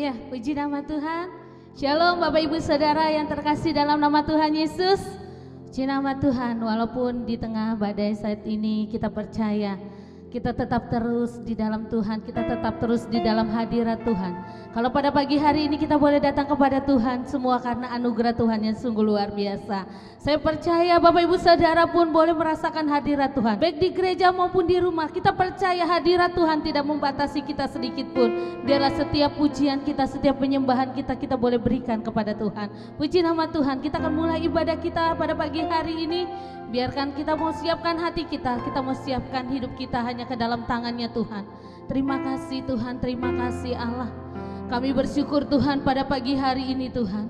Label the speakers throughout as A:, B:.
A: Haleluya, puji nama Tuhan. Shalom Bapak Ibu Saudara yang terkasih dalam nama Tuhan Yesus. Puji nama Tuhan, walaupun di tengah badai saat ini kita percaya kita tetap terus di dalam Tuhan, kita tetap terus di dalam hadirat Tuhan. Kalau pada pagi hari ini kita boleh datang kepada Tuhan, semua karena anugerah Tuhan yang sungguh luar biasa. Saya percaya Bapak Ibu Saudara pun boleh merasakan hadirat Tuhan, baik di gereja maupun di rumah. Kita percaya hadirat Tuhan tidak membatasi kita sedikit pun. Biarlah setiap pujian kita, setiap penyembahan kita, kita boleh berikan kepada Tuhan. Puji nama Tuhan. Kita akan mulai ibadah kita pada pagi hari ini. Biarkan kita mau siapkan hati kita mau siapkan hidup kita hanya ke dalam tangannya Tuhan. Terima kasih Tuhan, terima kasih Allah. Kami bersyukur Tuhan pada pagi hari ini Tuhan.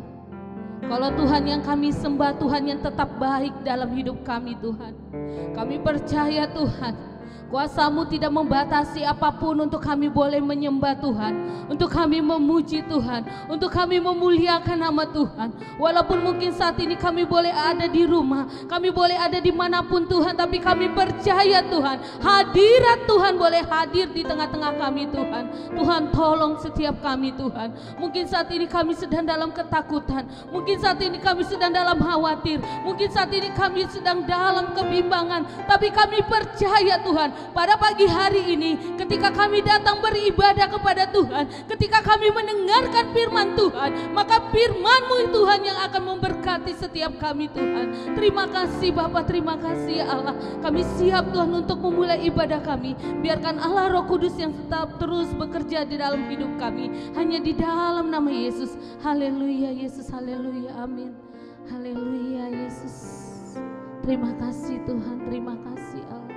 A: Kalau Tuhan yang kami sembah, Tuhan yang tetap baik dalam hidup kami Tuhan. Kami percaya Tuhan, kuasa-Mu tidak membatasi apapun untuk kami boleh menyembah Tuhan, untuk kami memuji Tuhan, untuk kami memuliakan nama Tuhan. Walaupun mungkin saat ini kami boleh ada di rumah, kami boleh ada dimanapun Tuhan, tapi kami percaya Tuhan, hadirat Tuhan boleh hadir di tengah-tengah kami Tuhan. Tuhan tolong setiap kami Tuhan. Mungkin saat ini kami sedang dalam ketakutan, mungkin saat ini kami sedang dalam khawatir, mungkin saat ini kami sedang dalam kebimbangan, tapi kami percaya Tuhan, pada pagi hari ini ketika kami datang beribadah kepada Tuhan, ketika kami mendengarkan firman Tuhan, maka firman-Mu Tuhan yang akan memberkati setiap kami Tuhan. Terima kasih Bapa, terima kasih ya Allah. Kami siap Tuhan untuk memulai ibadah kami. Biarkan Allah Roh Kudus yang tetap terus bekerja di dalam hidup kami, hanya di dalam nama Yesus. Haleluya Yesus, haleluya, amin. Haleluya Yesus. Terima kasih Tuhan, terima kasih Allah.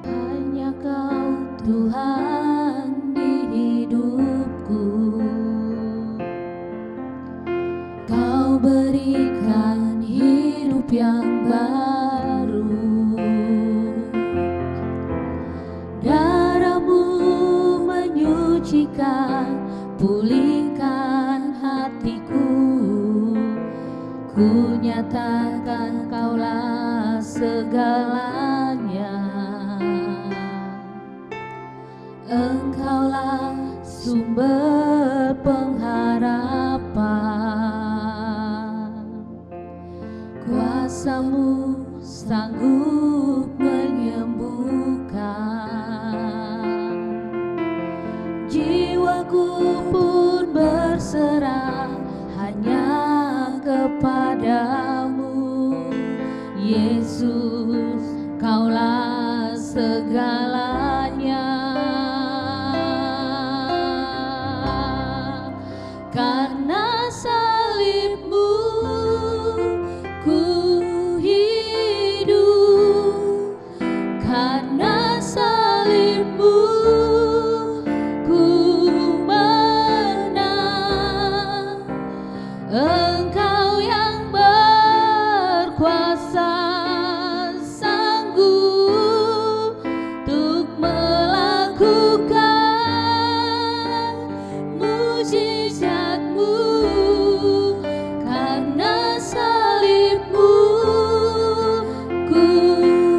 A: Hanya Kau Tuhan di hidupku, Kau berikan hidup yang baru. Darah-Mu menyucikan, pulihkan hatiku. Ku nyatakan Kaulah segalanya. Engkaulah sumber pengharapan, kuasa-Mu sanggup menyembuhkan. Jiwaku pun berserah hanya kepadamu, Yesus, Kaulah segalanya. Karena salib-Mu ku hidup, karena salib-Mu ku menang. Engkau yang berkuasa sanggup untuk melakukan mujizat-Mu. Karena salib-Mu ku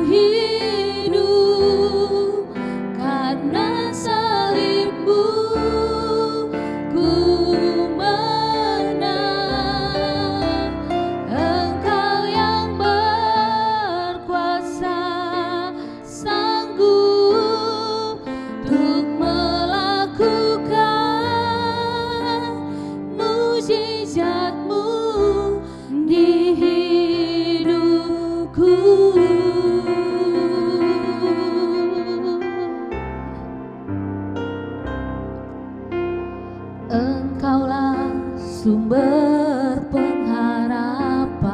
A: hidup, karena salib-Mu ku menang. Engkau yang berkuasa sanggup untuk melakukan mujizat-Mu di hidupku. Engkaulah sumber pengharapan,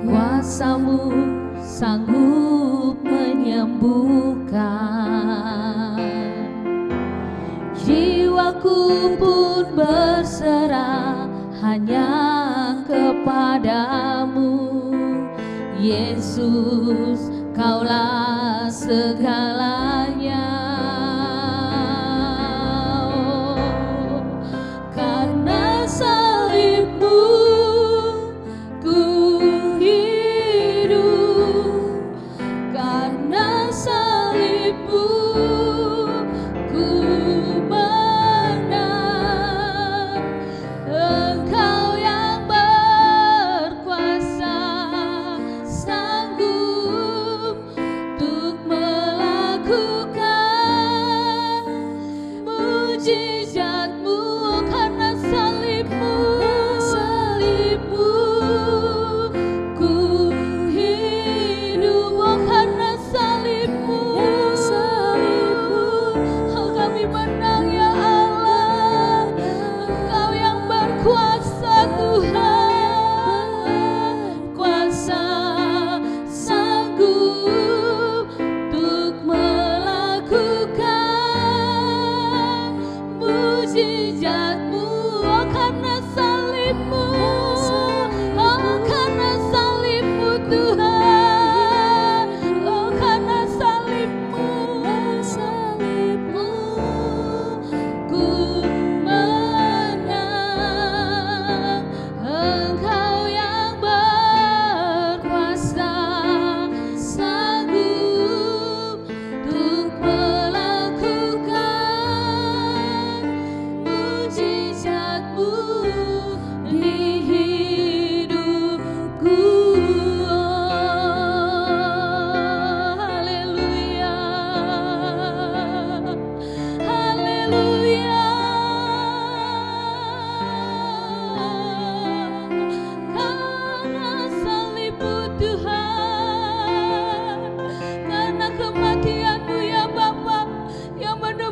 A: kuasa-Mu sanggup menyembuhkan. Jiwaku pun berserah hanya kepadamu, Yesus, Kaulah segalanya. Karena salib-Mu ku hidup, karena salib-Mu ku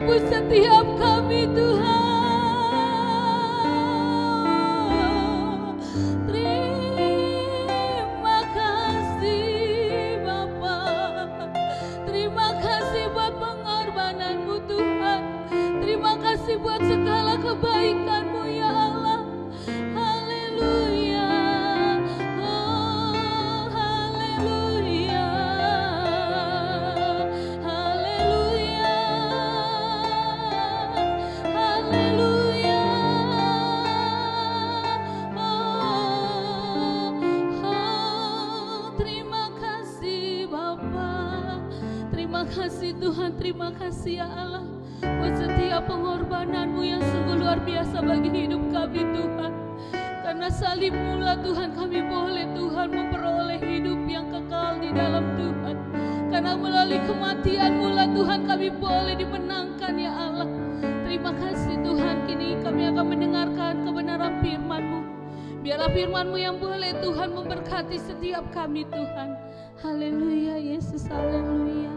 A: menebus setiap kami Tuhan. Terima kasih Bapa, terima kasih buat pengorbananmu Tuhan, terima kasih buat segala kebaikanmu ya Allah. Haleluya, oh haleluya, haleluya, haleluya, oh terima kasih Bapa, terima kasih Tuhan, terima kasih ya Allah buat setiap pengorbananmu yang sungguh luar biasa bagi hidup kami Tuhan. Karena salibmu lah Tuhan kami boleh Tuhan memperoleh hidup yang kekal di dalam Tuhan. Karena melalui kematianmu lah Tuhan kami boleh dimenangkan ya Allah. Terima kasih Tuhan, kini kami akan mendengarkan kebenaran firman-Mu. Biarlah firman-Mu yang boleh Tuhan memberkati setiap kami Tuhan. Haleluya Yesus, haleluya.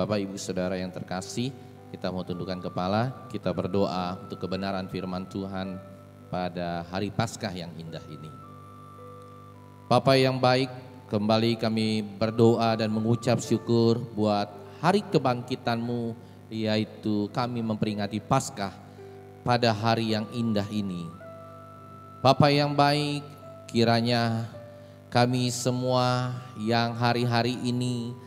B: Bapak Ibu Saudara yang terkasih, kita mau tundukkan kepala, kita berdoa untuk kebenaran firman Tuhan pada hari Paskah yang indah ini. Bapa yang baik, kembali kami berdoa dan mengucap syukur buat hari kebangkitan-Mu, yaitu kami memperingati Paskah pada hari yang indah ini. Bapa yang baik, kiranya kami semua yang hari-hari ini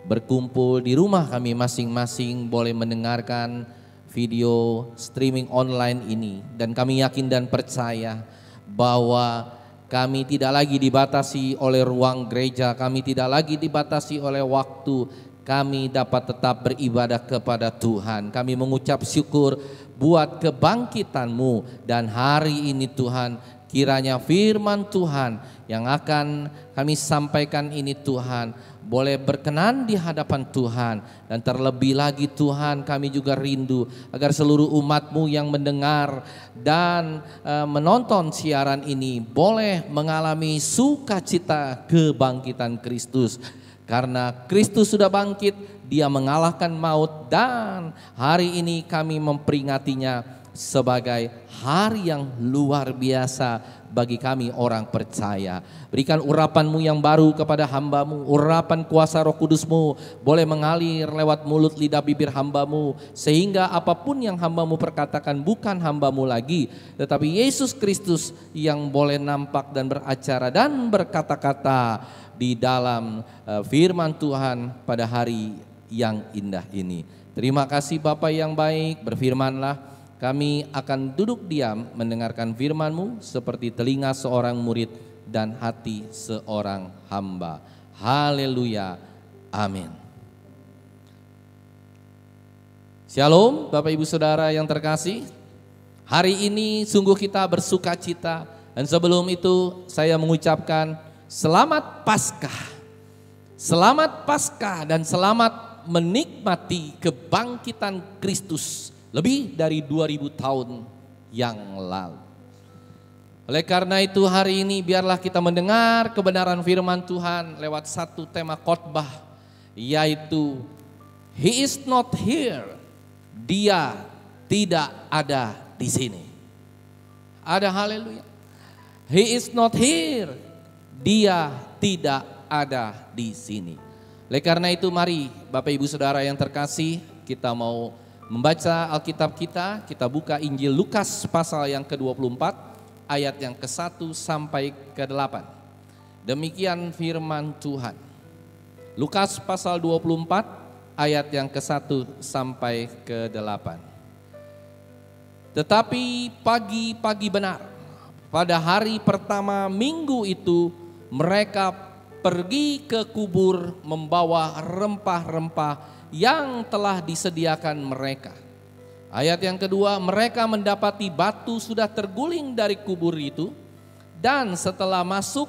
B: berkumpul di rumah kami masing-masing boleh mendengarkan video streaming online ini, dan kami yakin dan percaya bahwa kami tidak lagi dibatasi oleh ruang gereja, kami tidak lagi dibatasi oleh waktu, kami dapat tetap beribadah kepada Tuhan. Kami mengucap syukur buat kebangkitan-Mu, dan hari ini Tuhan, kiranya firman Tuhan yang akan kami sampaikan ini Tuhan boleh berkenan di hadapan Tuhan. Dan terlebih lagi Tuhan, kami juga rindu agar seluruh umat-Mu yang mendengar dan menonton siaran ini boleh mengalami sukacita kebangkitan Kristus. Karena Kristus sudah bangkit, Dia mengalahkan maut, dan hari ini kami memperingatinya sebagai hari yang luar biasa bagi kami orang percaya. Berikan urapan-Mu yang baru kepada hamba-Mu, urapan kuasa Roh Kudus-Mu boleh mengalir lewat mulut lidah bibir hamba-Mu, sehingga apapun yang hamba-Mu perkatakan bukan hamba-Mu lagi, tetapi Yesus Kristus yang boleh nampak dan beracara dan berkata-kata di dalam firman Tuhan pada hari yang indah ini. Terima kasih Bapa yang baik, berfirmanlah. Kami akan duduk diam mendengarkan firman-Mu seperti telinga seorang murid dan hati seorang hamba. Haleluya, amin. Shalom Bapak Ibu Saudara yang terkasih. Hari ini sungguh kita bersuka cita, dan sebelum itu saya mengucapkan selamat Paskah. Selamat Paskah dan selamat menikmati kebangkitan Kristus lebih dari 2000 tahun yang lalu. Oleh karena itu hari ini biarlah kita mendengar kebenaran firman Tuhan lewat satu tema khotbah, yaitu He is not here. Dia tidak ada di sini. Ada haleluya. He is not here. Dia tidak ada di sini. Oleh karena itu mari Bapak Ibu Saudara yang terkasih, kita mau membaca Alkitab kita buka Injil Lukas pasal yang ke-24 ayat yang ke-1 sampai ke-8. Demikian firman Tuhan. Lukas pasal 24 ayat yang ke-1 sampai ke-8. Tetapi pagi-pagi benar, pada hari pertama minggu itu mereka pergi ke kubur membawa rempah-rempah yang telah disediakan mereka. Ayat yang kedua, mereka mendapati batu sudah terguling dari kubur itu, dan setelah masuk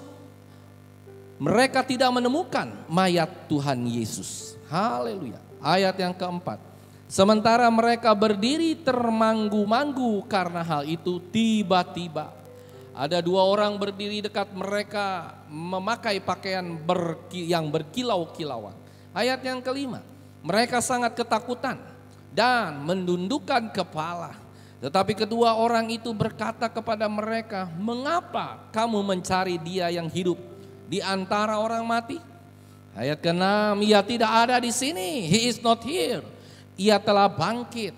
B: mereka tidak menemukan mayat Tuhan Yesus. Haleluya. Ayat yang keempat, sementara mereka berdiri termanggu-manggu karena hal itu, tiba-tiba ada dua orang berdiri dekat mereka memakai pakaian yang berkilau-kilauan. Ayat yang kelima, mereka sangat ketakutan dan menundukkan kepala. Tetapi kedua orang itu berkata kepada mereka, "Mengapa kamu mencari Dia yang hidup di antara orang mati?" Ayat ke-6, "Ia tidak ada di sini. He is not here. Ia telah bangkit.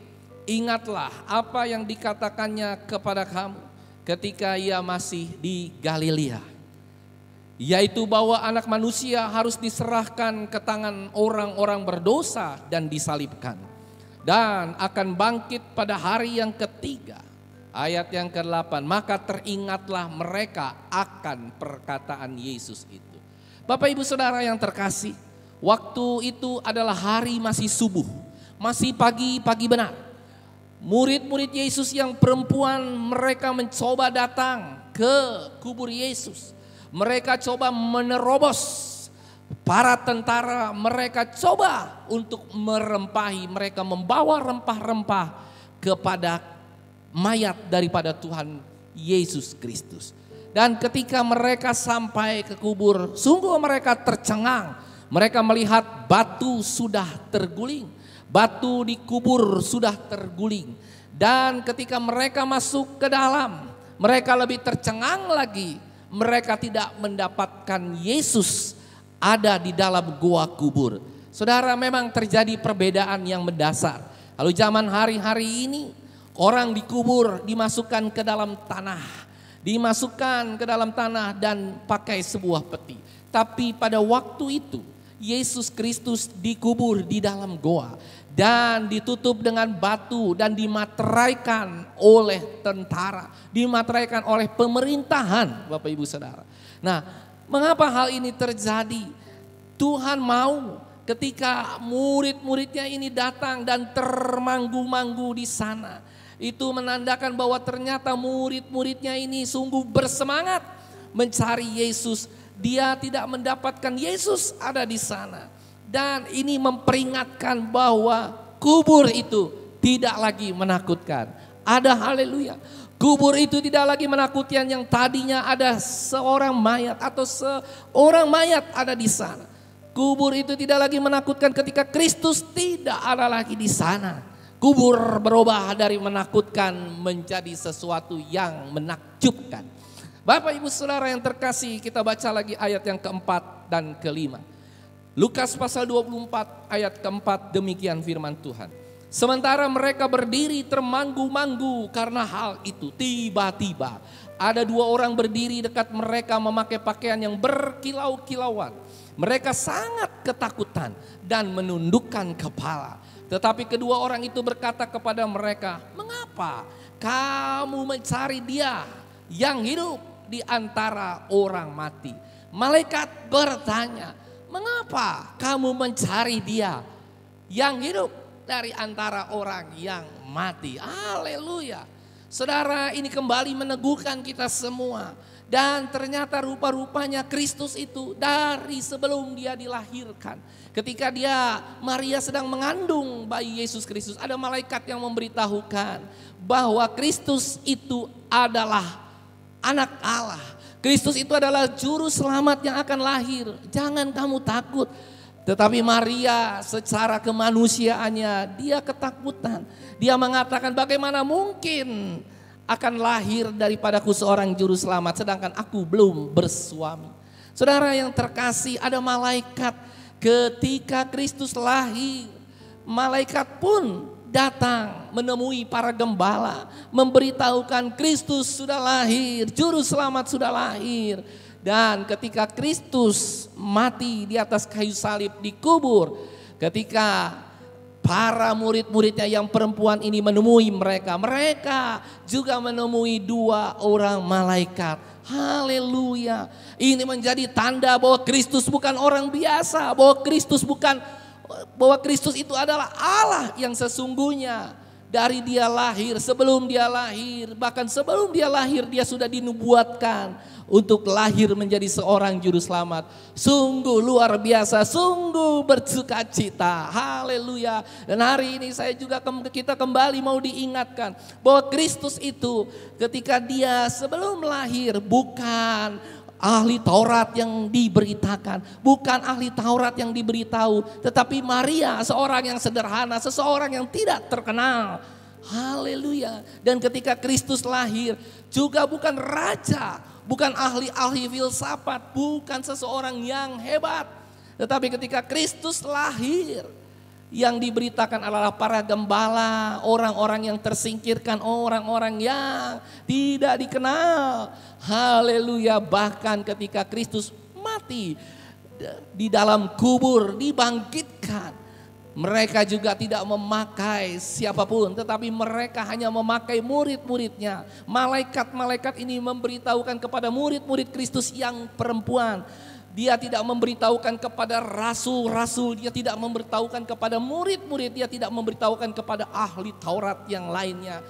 B: Ingatlah apa yang dikatakannya kepada kamu ketika Ia masih di Galilea, yaitu bahwa anak manusia harus diserahkan ke tangan orang-orang berdosa dan disalibkan, dan akan bangkit pada hari yang ketiga." Ayat yang ke-8, maka teringatlah mereka akan perkataan Yesus itu. Bapak Ibu Saudara yang terkasih, waktu itu adalah hari masih subuh, masih pagi-pagi benar. Murid-murid Yesus yang perempuan mereka mencoba datang ke kubur Yesus. Mereka coba menerobos para tentara, mereka coba untuk merempahi, mereka membawa rempah-rempah kepada mayat daripada Tuhan Yesus Kristus. Dan ketika mereka sampai ke kubur, sungguh mereka tercengang. Mereka melihat batu sudah terguling, batu di kubur sudah terguling. Dan ketika mereka masuk ke dalam, mereka lebih tercengang lagi. Mereka tidak mendapatkan Yesus ada di dalam gua kubur. Saudara, memang terjadi perbedaan yang mendasar. Kalau zaman hari-hari ini, orang dikubur dimasukkan ke dalam tanah. Dimasukkan ke dalam tanah dan pakai sebuah peti. Tapi pada waktu itu, Yesus Kristus dikubur di dalam goa dan ditutup dengan batu dan dimateraikan oleh tentara, dimateraikan oleh pemerintahan, Bapak Ibu Saudara. Nah, mengapa hal ini terjadi? Tuhan mau ketika murid-muridnya ini datang dan termanggu-manggu di sana, itu menandakan bahwa ternyata murid-muridnya ini sungguh bersemangat mencari Yesus. Dia tidak mendapatkan Yesus ada di sana. Dan ini memperingatkan bahwa kubur itu tidak lagi menakutkan. Ada haleluya. Kubur itu tidak lagi menakutkan yang tadinya ada seorang mayat atau seorang mayat ada di sana. Kubur itu tidak lagi menakutkan ketika Kristus tidak ada lagi di sana. Kubur berubah dari menakutkan menjadi sesuatu yang menakjubkan. Bapak Ibu Saudara yang terkasih, kita baca lagi ayat yang keempat dan kelima. Lukas pasal 24 ayat keempat, demikian firman Tuhan. Sementara mereka berdiri termanggu-manggu karena hal itu, tiba-tiba ada dua orang berdiri dekat mereka memakai pakaian yang berkilau-kilauan. Mereka sangat ketakutan dan menundukkan kepala. Tetapi kedua orang itu berkata kepada mereka, "Mengapa kamu mencari Dia yang hidup di antara orang mati?" Malaikat bertanya, "Mengapa kamu mencari Dia yang hidup dari antara orang yang mati?" Haleluya. Saudara, ini kembali meneguhkan kita semua. Dan ternyata rupa-rupanya Kristus itu dari sebelum Dia dilahirkan. Ketika Maria sedang mengandung bayi Yesus Kristus, ada malaikat yang memberitahukan bahwa Kristus itu adalah anak Allah. Kristus itu adalah juru selamat yang akan lahir. Jangan kamu takut. Tetapi Maria secara kemanusiaannya dia ketakutan. Dia mengatakan, bagaimana mungkin akan lahir daripadaku seorang juru selamat sedangkan aku belum bersuami. Saudara yang terkasih, ada malaikat ketika Kristus lahir. Malaikat pun datang menemui para gembala, memberitahukan Kristus sudah lahir, juru selamat sudah lahir. Dan ketika Kristus mati di atas kayu salib dikubur, ketika para murid-muridnya yang perempuan ini menemui mereka, mereka juga menemui dua orang malaikat. Haleluya. Ini menjadi tanda bahwa Kristus bukan orang biasa, bahwa Kristus itu adalah Allah yang sesungguhnya. Dari Dia lahir, sebelum Dia lahir, bahkan sebelum Dia lahir Dia sudah dinubuatkan untuk lahir menjadi seorang juru selamat. Sungguh luar biasa, sungguh bersukacita. Haleluya. Dan hari ini kita kembali mau diingatkan bahwa Kristus itu ketika Dia sebelum lahir bukan ahli Taurat yang diberitakan, bukan ahli Taurat yang diberitahu, tetapi Maria, seorang yang sederhana, seseorang yang tidak terkenal. Haleluya. Dan ketika Kristus lahir juga bukan raja, bukan ahli-ahli filsafat, bukan seseorang yang hebat, tetapi ketika Kristus lahir, yang diberitakan adalah para gembala, orang-orang yang tersingkirkan, orang-orang yang tidak dikenal. Haleluya. Bahkan ketika Kristus mati di dalam kubur, dibangkitkan, mereka juga tidak memakai siapapun, tetapi mereka hanya memakai murid-muridnya. Malaikat-malaikat ini memberitahukan kepada murid-murid Kristus yang perempuan. Dia tidak memberitahukan kepada rasul-rasul, dia tidak memberitahukan kepada murid-murid, dia tidak memberitahukan kepada ahli Taurat yang lainnya.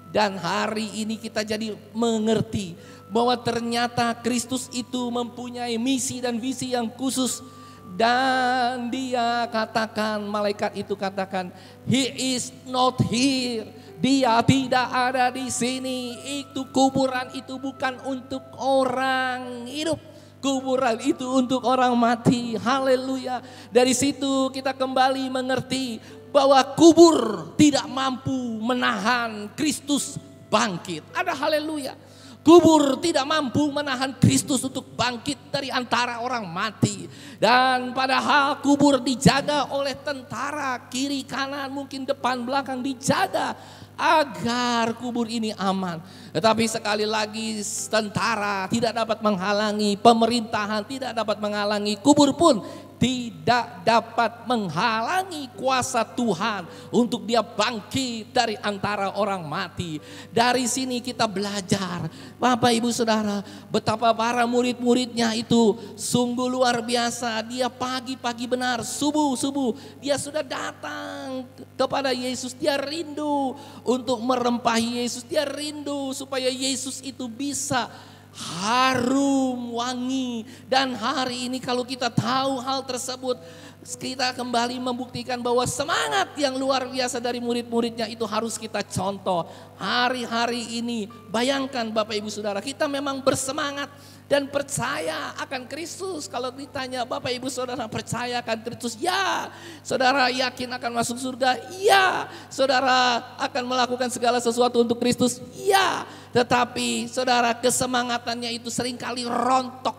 B: Dan hari ini kita jadi mengerti bahwa ternyata Kristus itu mempunyai misi dan visi yang khusus. Dan dia katakan, malaikat itu katakan, He is not here. Dia tidak ada di sini. Itu kuburan itu bukan untuk orang hidup. kuburan itu untuk orang mati. Haleluya. Dari situ kita kembali mengerti bahwa kubur tidak mampu menahan Kristus bangkit. Ada haleluya. Kubur tidak mampu menahan Kristus untuk bangkit dari antara orang mati. Dan padahal kubur dijaga oleh tentara kiri kanan, mungkin depan belakang dijaga agar kubur ini aman. Tetapi sekali lagi tentara tidak dapat menghalangi, pemerintahan tidak dapat menghalangi, kubur pun tidak dapat menghalangi kuasa Tuhan untuk dia bangkit dari antara orang mati. Dari sini kita belajar, Bapak Ibu Saudara, betapa para murid-muridnya itu sungguh luar biasa. Dia pagi-pagi benar, subuh-subuh dia sudah datang kepada Yesus. Dia rindu untuk merempahi Yesus. Dia rindu supaya Yesus itu bisa harum wangi. Dan hari ini kalau kita tahu hal tersebut, kita kembali membuktikan bahwa semangat yang luar biasa dari murid-muridnya itu harus kita contoh. Hari-hari ini bayangkan Bapak Ibu Saudara, kita memang bersemangat dan percaya akan Kristus. Kalau ditanya Bapak Ibu Saudara percaya akan Kristus? Ya. Saudara yakin akan masuk surga? Ya. Saudara akan melakukan segala sesuatu untuk Kristus? Ya. Tetapi saudara, kesemangatannya itu seringkali rontok.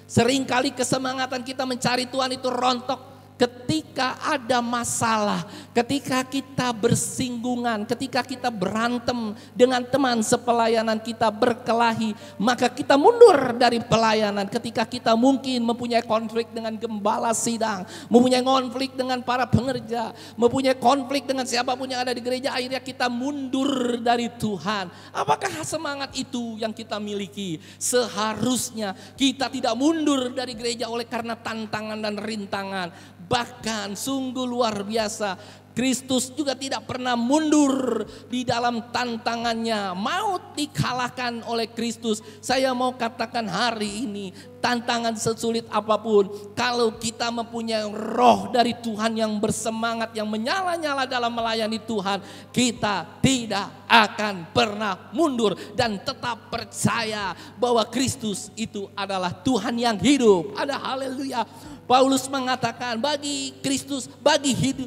B: Seringkali kesemangatan kita mencari Tuhan itu rontok ketika ada masalah, ketika kita bersinggungan, ketika kita berantem dengan teman sepelayanan kita, berkelahi, maka kita mundur dari pelayanan. Ketika kita mungkin mempunyai konflik dengan gembala sidang, mempunyai konflik dengan para pengerja, mempunyai konflik dengan siapapun yang ada di gereja, akhirnya kita mundur dari Tuhan. Apakah semangat itu yang kita miliki? Seharusnya kita tidak mundur dari gereja oleh karena tantangan dan rintangan. Bahkan sungguh luar biasa, Kristus juga tidak pernah mundur di dalam tantangannya. Maut dikalahkan oleh Kristus. Saya mau katakan hari ini, tantangan sesulit apapun, kalau kita mempunyai roh dari Tuhan yang bersemangat, yang menyala-nyala dalam melayani Tuhan, kita tidak akan pernah mundur dan tetap percaya bahwa Kristus itu adalah Tuhan yang hidup. Ada haleluya. Paulus mengatakan, bagi Kristus,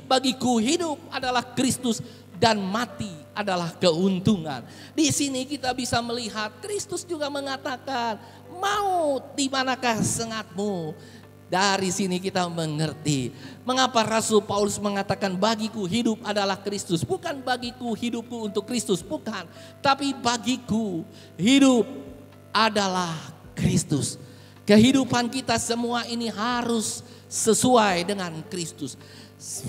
B: bagiku hidup adalah Kristus dan mati adalah keuntungan. Di sini kita bisa melihat Kristus juga mengatakan, maut di manakah sengatmu? Dari sini kita mengerti mengapa Rasul Paulus mengatakan bagiku hidup adalah Kristus. Bukan bagiku hidupku untuk Kristus, bukan. Tapi bagiku hidup adalah Kristus. Kehidupan kita semua ini harus sesuai dengan Kristus.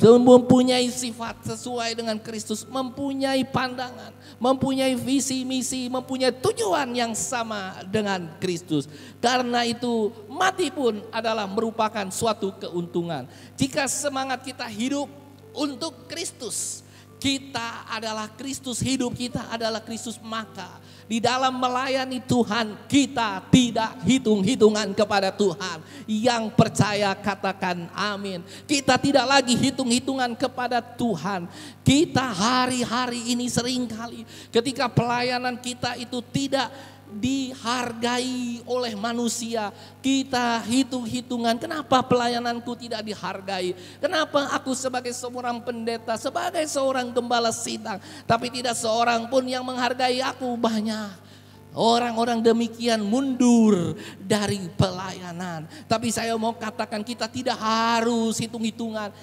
B: Mempunyai sifat sesuai dengan Kristus, mempunyai pandangan, mempunyai visi misi, mempunyai tujuan yang sama dengan Kristus. Karena itu mati pun adalah merupakan suatu keuntungan. Jika semangat kita hidup untuk Kristus, kita adalah Kristus, hidup kita adalah Kristus, maka di dalam melayani Tuhan kita tidak hitung-hitungan kepada Tuhan. Yang percaya katakan amin. Kita tidak lagi hitung-hitungan kepada Tuhan. Kita hari-hari ini seringkali ketika pelayanan kita itu tidak dihargai oleh manusia, kita hitung-hitungan, kenapa pelayananku tidak dihargai? Kenapa aku sebagai seorang pendeta, sebagai seorang gembala sidang, tapi tidak seorang pun yang menghargai aku? Banyak orang-orang demikian mundur dari pelayanan. Tapi saya mau katakan, kita tidak harus hitung-hitungan.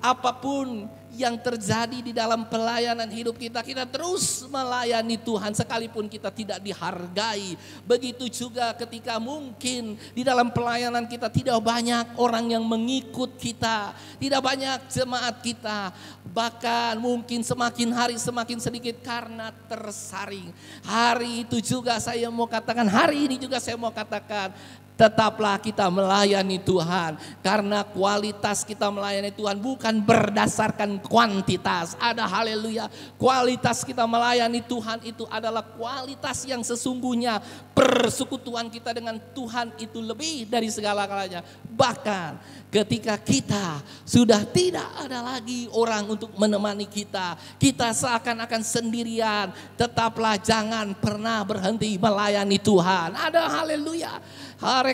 B: Apapun yang terjadi di dalam pelayanan hidup kita, kita terus melayani Tuhan sekalipun kita tidak dihargai. Begitu juga ketika mungkin di dalam pelayanan kita tidak banyak orang yang mengikut kita, tidak banyak jemaat kita, bahkan mungkin semakin hari semakin sedikit karena tersaring. Hari itu juga saya mau katakan, hari ini juga saya mau katakan, tetaplah kita melayani Tuhan, karena kualitas kita melayani Tuhan bukan berdasarkan kuantitas. Ada haleluya. Kualitas kita melayani Tuhan itu adalah kualitas yang sesungguhnya. Persekutuan kita dengan Tuhan itu lebih dari segala-galanya. Bahkan ketika kita sudah tidak ada lagi orang untuk menemani kita, kita seakan-akan sendirian, tetaplah jangan pernah berhenti melayani Tuhan. Ada haleluya.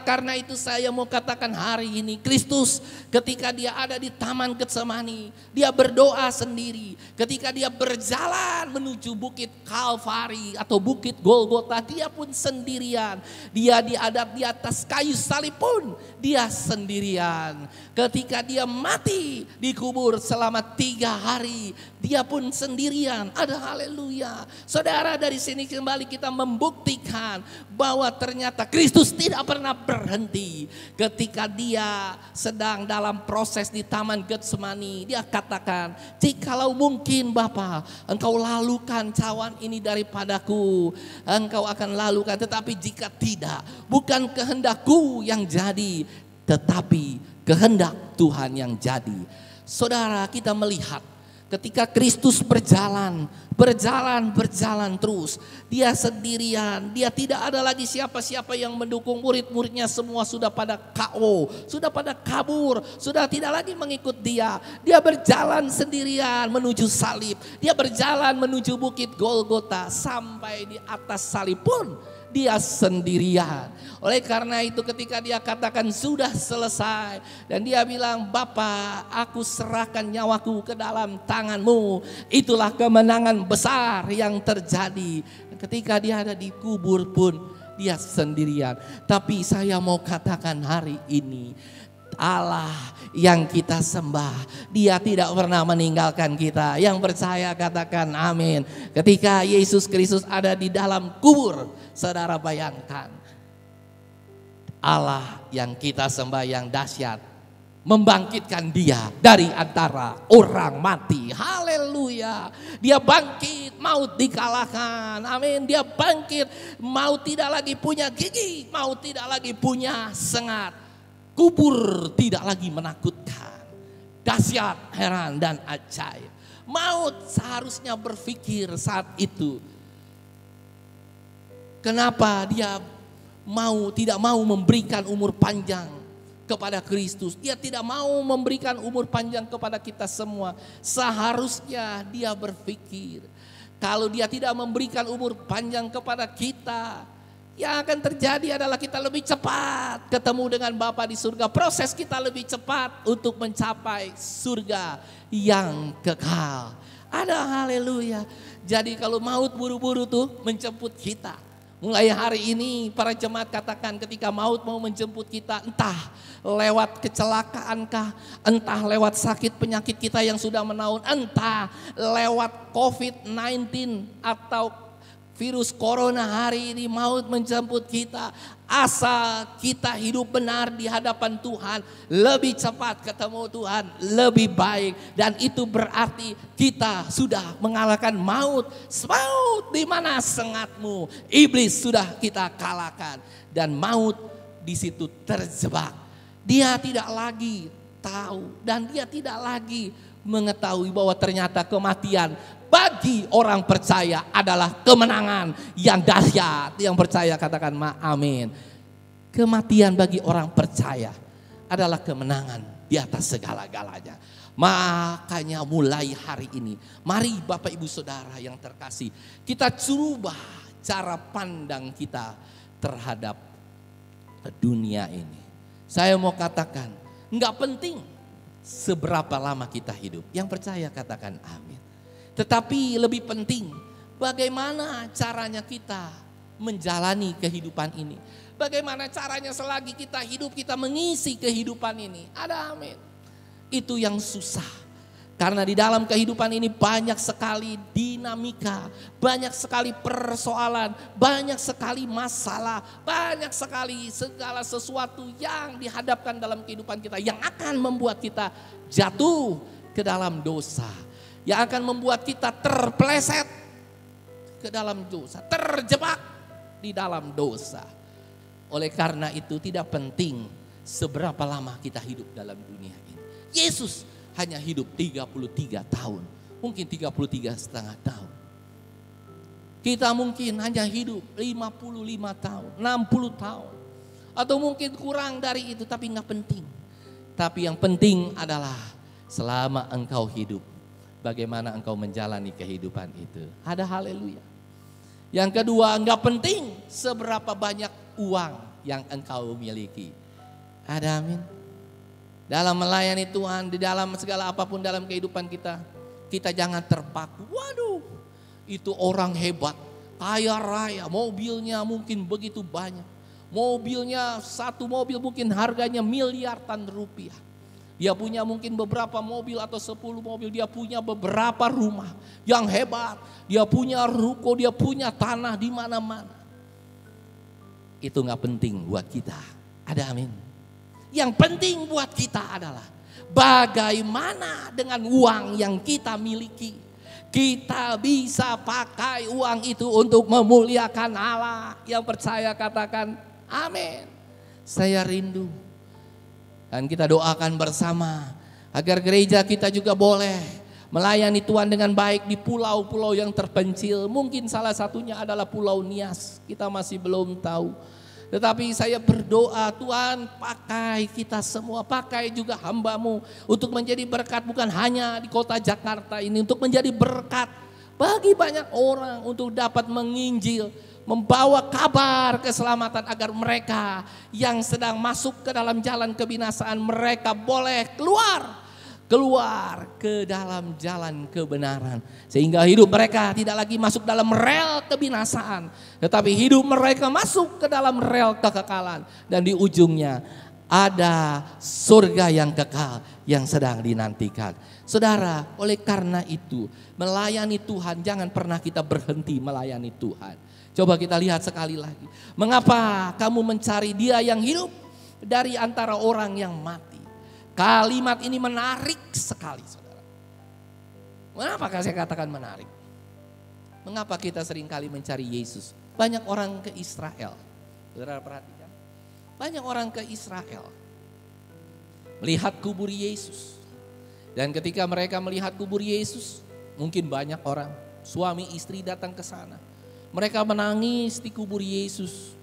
B: Karena itu saya mau katakan hari ini, Kristus ketika dia ada di Taman Getsemani, dia berdoa sendiri. Ketika dia berjalan menuju bukit Kalvari atau bukit Golgota, dia pun sendirian. Dia diadap di atas kayu salib pun dia sendirian. Ketika dia mati dikubur selama 3 hari, dia pun sendirian. Ada haleluya. Saudara, dari sini kembali kita membuktikan bahwa ternyata Kristus tidak pernah berhenti. Ketika dia sedang dalam proses di Taman Getsemani, dia katakan, jikalau mungkin Bapa, engkau lalukan cawan ini daripadaku, engkau akan lalukan. Tetapi jika tidak, bukan kehendakku yang jadi, tetapi kehendak Tuhan yang jadi. Saudara, kita melihat ketika Kristus berjalan terus. Dia sendirian, dia tidak ada lagi siapa-siapa yang mendukung. Murid-muridnya semua sudah pada KO, sudah pada kabur, sudah tidak lagi mengikut dia. Dia berjalan sendirian menuju salib. Dia berjalan menuju bukit Golgota, sampai di atas salib pun dia sendirian. Oleh karena itu ketika dia katakan sudah selesai, dan dia bilang, Bapa, aku serahkan nyawaku ke dalam tanganmu. Itulah kemenangan besar yang terjadi. Ketika dia ada di kubur pun dia sendirian. Tapi saya mau katakan hari ini, Allah yang kita sembah, dia tidak pernah meninggalkan kita. Yang percaya katakan amin. Ketika Yesus Kristus ada di dalam kubur, saudara bayangkan, Allah yang kita sembah yang dahsyat membangkitkan dia dari antara orang mati. Haleluya. Dia bangkit, maut dikalahkan. Amin. Dia bangkit, maut tidak lagi punya gigi, maut tidak lagi punya sengat. Kubur tidak lagi menakutkan. Dahsyat, heran dan ajaib. Maut seharusnya berpikir saat itu, kenapa dia tidak mau memberikan umur panjang kepada Kristus. Dia tidak mau memberikan umur panjang kepada kita semua. Seharusnya dia berpikir, kalau dia tidak memberikan umur panjang kepada kita, yang akan terjadi adalah kita lebih cepat ketemu dengan Bapa di surga. Proses kita lebih cepat untuk mencapai surga yang kekal. Ada haleluya. Jadi kalau maut buru-buru tuh menjemput kita. Mulai hari ini para jemaat katakan, ketika maut mau menjemput kita, entah lewat kecelakaankah, entah lewat sakit penyakit kita yang sudah menaun, entah lewat COVID-19 atau virus corona, hari ini maut menjemput kita. Asal kita hidup benar di hadapan Tuhan, lebih cepat ketemu Tuhan, lebih baik. Dan itu berarti kita sudah mengalahkan maut. Maut di mana sengatmu? Iblis sudah kita kalahkan. Dan maut di situ terjebak. Dia tidak lagi tahu dan dia tidak lagi mengetahui bahwa ternyata kematian bagi orang percaya adalah kemenangan yang dahsyat. Yang percaya katakan amin. Kematian bagi orang percaya adalah kemenangan di atas segala-galanya. Makanya mulai hari ini, mari Bapak Ibu Saudara yang terkasih, kita rubah cara pandang kita terhadap dunia ini. Saya mau katakan, enggak penting seberapa lama kita hidup. Yang percaya katakan amin. Tetapi lebih penting bagaimana caranya kita menjalani kehidupan ini. Bagaimana caranya selagi kita hidup kita mengisi kehidupan ini. Ada amin. Itu yang susah. Karena di dalam kehidupan ini banyak sekali dinamika, banyak sekali persoalan, banyak sekali masalah, banyak sekali segala sesuatu yang dihadapkan dalam kehidupan kita yang akan membuat kita jatuh ke dalam dosa. Yang akan membuat kita terpeleset ke dalam dosa, terjebak di dalam dosa. Oleh karena itu tidak penting seberapa lama kita hidup dalam dunia ini. Yesus hanya hidup 33 tahun, mungkin 33,5 tahun. Kita mungkin hanya hidup 55 tahun, 60 tahun. Atau mungkin kurang dari itu, tapi gak penting. Tapi yang penting adalah selama engkau hidup, bagaimana engkau menjalani kehidupan itu. Ada haleluya. Yang kedua, enggak penting seberapa banyak uang yang engkau miliki. Ada amin. Dalam melayani Tuhan, di dalam segala apapun dalam kehidupan kita, kita jangan terpaku. Waduh, itu orang hebat, kaya raya, mobilnya mungkin begitu banyak. Mobilnya, satu mobil mungkin harganya miliaran rupiah. Dia punya mungkin beberapa mobil atau 10 mobil, dia punya beberapa rumah yang hebat. Dia punya ruko, dia punya tanah di mana-mana. Itu gak penting buat kita. Ada amin. Yang penting buat kita adalah bagaimana dengan uang yang kita miliki. Kita bisa pakai uang itu untuk memuliakan Allah. Yang percaya katakan amin. Saya rindu. Dan kita doakan bersama agar gereja kita juga boleh melayani Tuhan dengan baik di pulau-pulau yang terpencil. Mungkin salah satunya adalah Pulau Nias. Kita masih belum tahu. Tetapi saya berdoa, Tuhan pakai kita semua, pakai juga hamba-Mu untuk menjadi berkat bukan hanya di kota Jakarta ini, untuk menjadi berkat bagi banyak orang untuk dapat menginjil, membawa kabar keselamatan agar mereka yang sedang masuk ke dalam jalan kebinasaan, mereka boleh keluar ke dalam jalan kebenaran. Sehingga hidup mereka tidak lagi masuk dalam rel kebinasaan, tetapi hidup mereka masuk ke dalam rel kekekalan. Dan di ujungnya ada surga yang kekal yang sedang dinantikan. Saudara, oleh karena itu melayani Tuhan, jangan pernah kita berhenti melayani Tuhan. Coba kita lihat sekali lagi. Mengapa kamu mencari Dia yang hidup dari antara orang yang mati? Kalimat ini menarik sekali, saudara. Mengapa saya katakan menarik? Mengapa kita seringkali mencari Yesus? Banyak orang ke Israel. Saudara perhatikan. Banyak orang ke Israel. Melihat kubur Yesus. Dan ketika mereka melihat kubur Yesus, mungkin banyak orang, suami istri datang ke sana. Mereka menangis di kubur Yesus.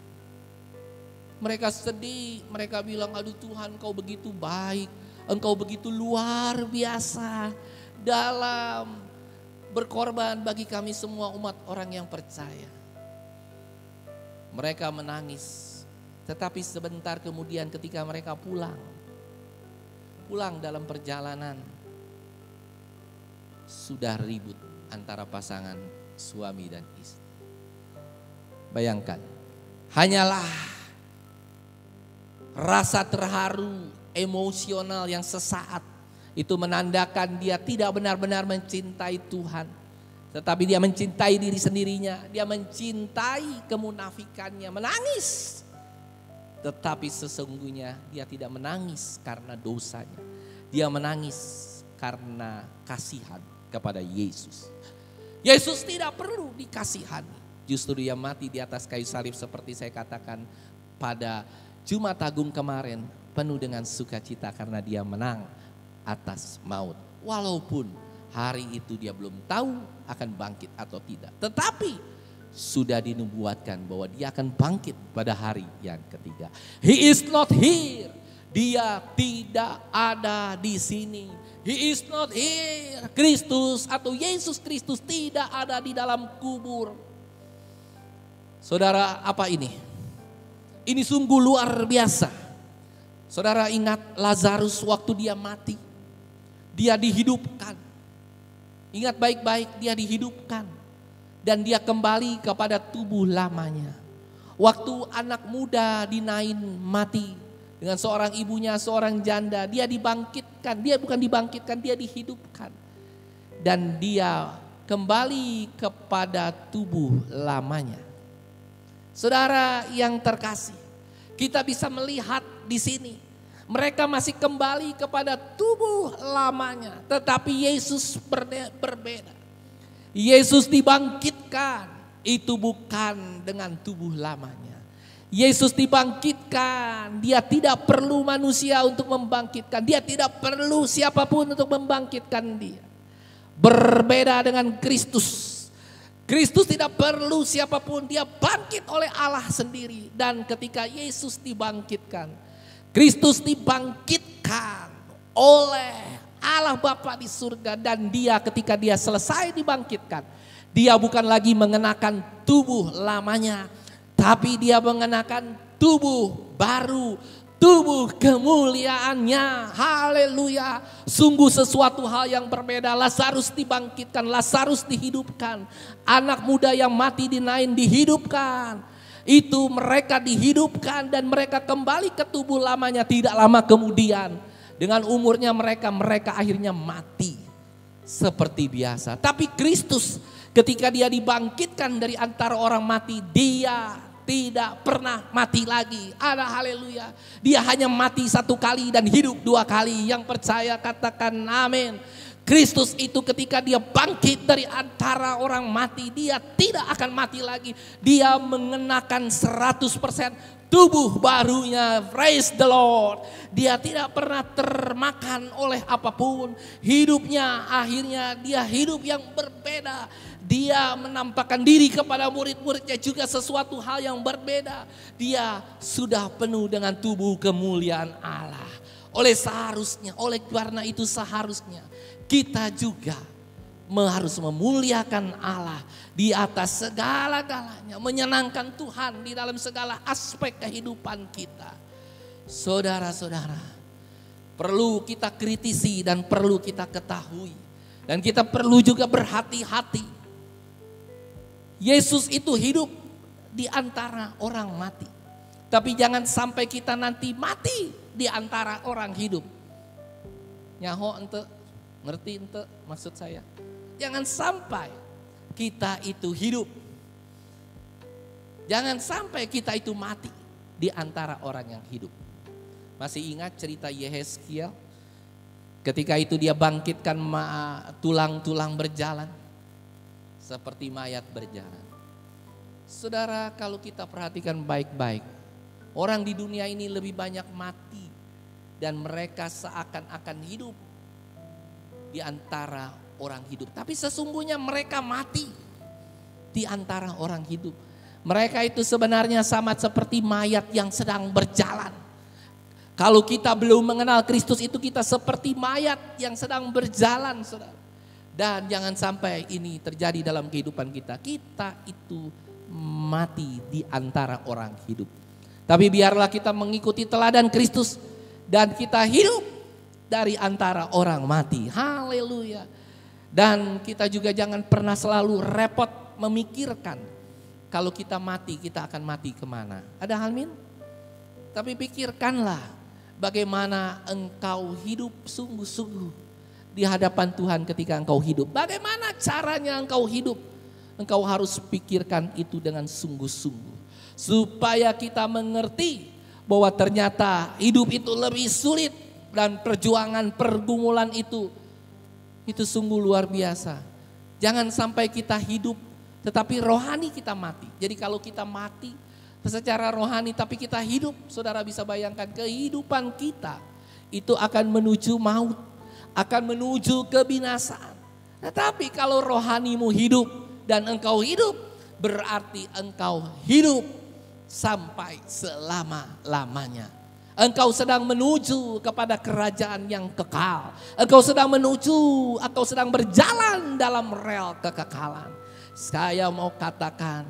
B: Mereka sedih, mereka bilang, aduh Tuhan, Engkau begitu baik, Engkau begitu luar biasa dalam berkorban bagi kami semua umat orang yang percaya. Mereka menangis, tetapi sebentar kemudian ketika mereka pulang dalam perjalanan, sudah ribut antara pasangan suami dan istri. Bayangkan, hanyalah rasa terharu, emosional yang sesaat itu menandakan dia tidak benar-benar mencintai Tuhan. Tetapi dia mencintai diri sendirinya, dia mencintai kemunafikannya, menangis. Tetapi sesungguhnya dia tidak menangis karena dosanya. Dia menangis karena kasihan kepada Yesus. Yesus tidak perlu dikasihani. Justru dia mati di atas kayu salib seperti saya katakan pada Jumat Agung kemarin, penuh dengan sukacita karena dia menang atas maut. Walaupun hari itu dia belum tahu akan bangkit atau tidak. Tetapi sudah dinubuatkan bahwa dia akan bangkit pada hari yang ketiga. He is not here. Dia tidak ada di sini. He is not here. Kristus atau Yesus Kristus tidak ada di dalam kubur. Saudara, apa ini? Ini sungguh luar biasa. Saudara ingat Lazarus waktu dia mati. Dia dihidupkan. Ingat baik-baik, dia dihidupkan. Dan dia kembali kepada tubuh lamanya. Waktu anak muda dinain mati dengan seorang ibunya, seorang janda. Dia dibangkitkan, dia bukan dibangkitkan, dia dihidupkan. Dan dia kembali kepada tubuh lamanya. Saudara yang terkasih, kita bisa melihat di sini. Mereka masih kembali kepada tubuh lamanya. Tetapi Yesus berbeda. Yesus dibangkitkan, itu bukan dengan tubuh lamanya. Yesus dibangkitkan, dia tidak perlu manusia untuk membangkitkan. Dia tidak perlu siapapun untuk membangkitkan dia. Berbeda dengan Kristus. Kristus tidak perlu siapapun, dia bangkit oleh Allah sendiri. Dan ketika Yesus dibangkitkan, Kristus dibangkitkan oleh Allah Bapa di surga. Dan dia ketika dia selesai dibangkitkan, dia bukan lagi mengenakan tubuh lamanya, tapi dia mengenakan tubuh baru, tubuh kemuliaannya. Haleluya. Sungguh sesuatu hal yang berbeda. Lazarus dibangkitkan, Lazarus dihidupkan. Anak muda yang mati dinain dihidupkan. Itu mereka dihidupkan dan mereka kembali ke tubuh lamanya tidak lama kemudian. Dengan umurnya mereka akhirnya mati seperti biasa. Tapi Kristus ketika dia dibangkitkan dari antara orang mati, dia tidak pernah mati lagi. Ada haleluya. Dia hanya mati satu kali dan hidup dua kali. Yang percaya katakan amin. Kristus itu ketika dia bangkit dari antara orang mati, dia tidak akan mati lagi. Dia mengenakan 100% tubuh barunya. Praise the Lord. Dia tidak pernah termakan oleh apapun. Hidupnya akhirnya dia hidup yang berbeda. Dia menampakkan diri kepada murid-muridnya juga sesuatu hal yang berbeda. Dia sudah penuh dengan tubuh kemuliaan Allah. Oleh karena itu seharusnya kita juga harus memuliakan Allah di atas segala-galanya. Menyenangkan Tuhan di dalam segala aspek kehidupan kita. Saudara-saudara, perlu kita kritisi dan perlu kita ketahui. Dan kita perlu juga berhati-hati. Yesus itu hidup di antara orang mati. Tapi jangan sampai kita nanti mati di antara orang hidup. Nyaho ente, ngerti ente maksud saya. Jangan sampai kita itu hidup. Jangan sampai kita itu mati di antara orang yang hidup. Masih ingat cerita Yehezkiel? Ketika itu dia bangkitkan tulang-tulang berjalan. Seperti mayat berjalan. Saudara, kalau kita perhatikan baik-baik, orang di dunia ini lebih banyak mati dan mereka seakan-akan hidup di antara orang hidup. Tapi sesungguhnya mereka mati di antara orang hidup. Mereka itu sebenarnya sama seperti mayat yang sedang berjalan. Kalau kita belum mengenal Kristus itu kita seperti mayat yang sedang berjalan, saudara. Dan jangan sampai ini terjadi dalam kehidupan kita. Kita itu mati di antara orang hidup. Tapi biarlah kita mengikuti teladan Kristus dan kita hidup dari antara orang mati. Haleluya. Dan kita juga jangan pernah selalu repot memikirkan kalau kita mati, kita akan mati kemana. Ada amin? Tapi pikirkanlah bagaimana engkau hidup sungguh-sungguh di hadapan Tuhan ketika engkau hidup. Bagaimana caranya engkau hidup? Engkau harus pikirkan itu dengan sungguh-sungguh. Supaya kita mengerti bahwa ternyata hidup itu lebih sulit. Dan pergumulan itu sungguh luar biasa. Jangan sampai kita hidup tetapi rohani kita mati. Jadi kalau kita mati secara rohani tapi kita hidup, saudara bisa bayangkan kehidupan kita itu akan menuju maut. Akan menuju kebinasaan. Tetapi kalau rohanimu hidup dan engkau hidup, berarti engkau hidup sampai selama-lamanya. Engkau sedang menuju kepada kerajaan yang kekal. Engkau sedang berjalan dalam rel kekekalan. Saya mau katakan,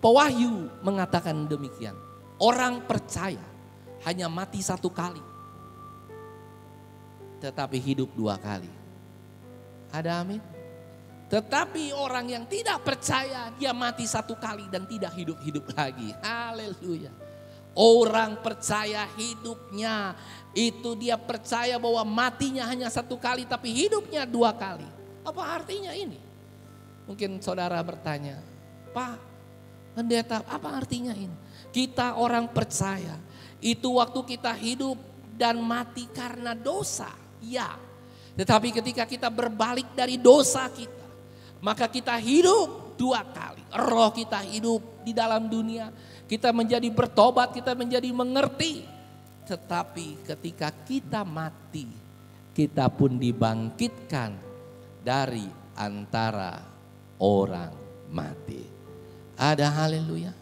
B: Pewahyu mengatakan demikian. Orang percaya hanya mati satu kali. Tetapi hidup dua kali. Ada amin? Tetapi orang yang tidak percaya dia mati satu kali dan tidak hidup-hidup lagi. Haleluya. Orang percaya hidupnya itu dia percaya bahwa matinya hanya satu kali tapi hidupnya dua kali. Apa artinya ini? Mungkin saudara bertanya, Pak Pendeta, apa artinya ini? Kita orang percaya itu waktu kita hidup dan mati karena dosa. Ya, tetapi ketika kita berbalik dari dosa kita, maka kita hidup dua kali. Roh kita hidup di dalam dunia, kita menjadi bertobat, kita menjadi mengerti. Tetapi ketika kita mati, kita pun dibangkitkan dari antara orang mati. Ada haleluya.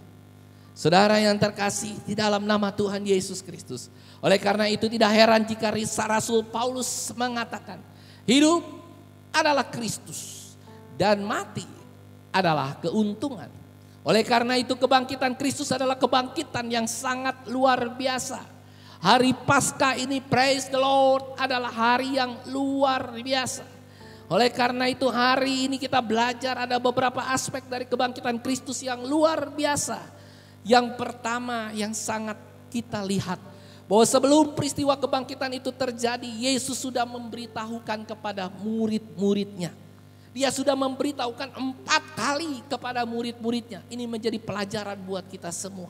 B: Saudara yang terkasih di dalam nama Tuhan Yesus Kristus. Oleh karena itu tidak heran jika Rasul Paulus mengatakan hidup adalah Kristus dan mati adalah keuntungan. Oleh karena itu kebangkitan Kristus adalah kebangkitan yang sangat luar biasa. Hari Paskah ini, praise the Lord, adalah hari yang luar biasa. Oleh karena itu hari ini kita belajar ada beberapa aspek dari kebangkitan Kristus yang luar biasa. Yang pertama yang sangat kita lihat, bahwa sebelum peristiwa kebangkitan itu terjadi, Yesus sudah memberitahukan kepada murid-muridnya. Dia sudah memberitahukan 4 kali kepada murid-muridnya. Ini menjadi pelajaran buat kita semua.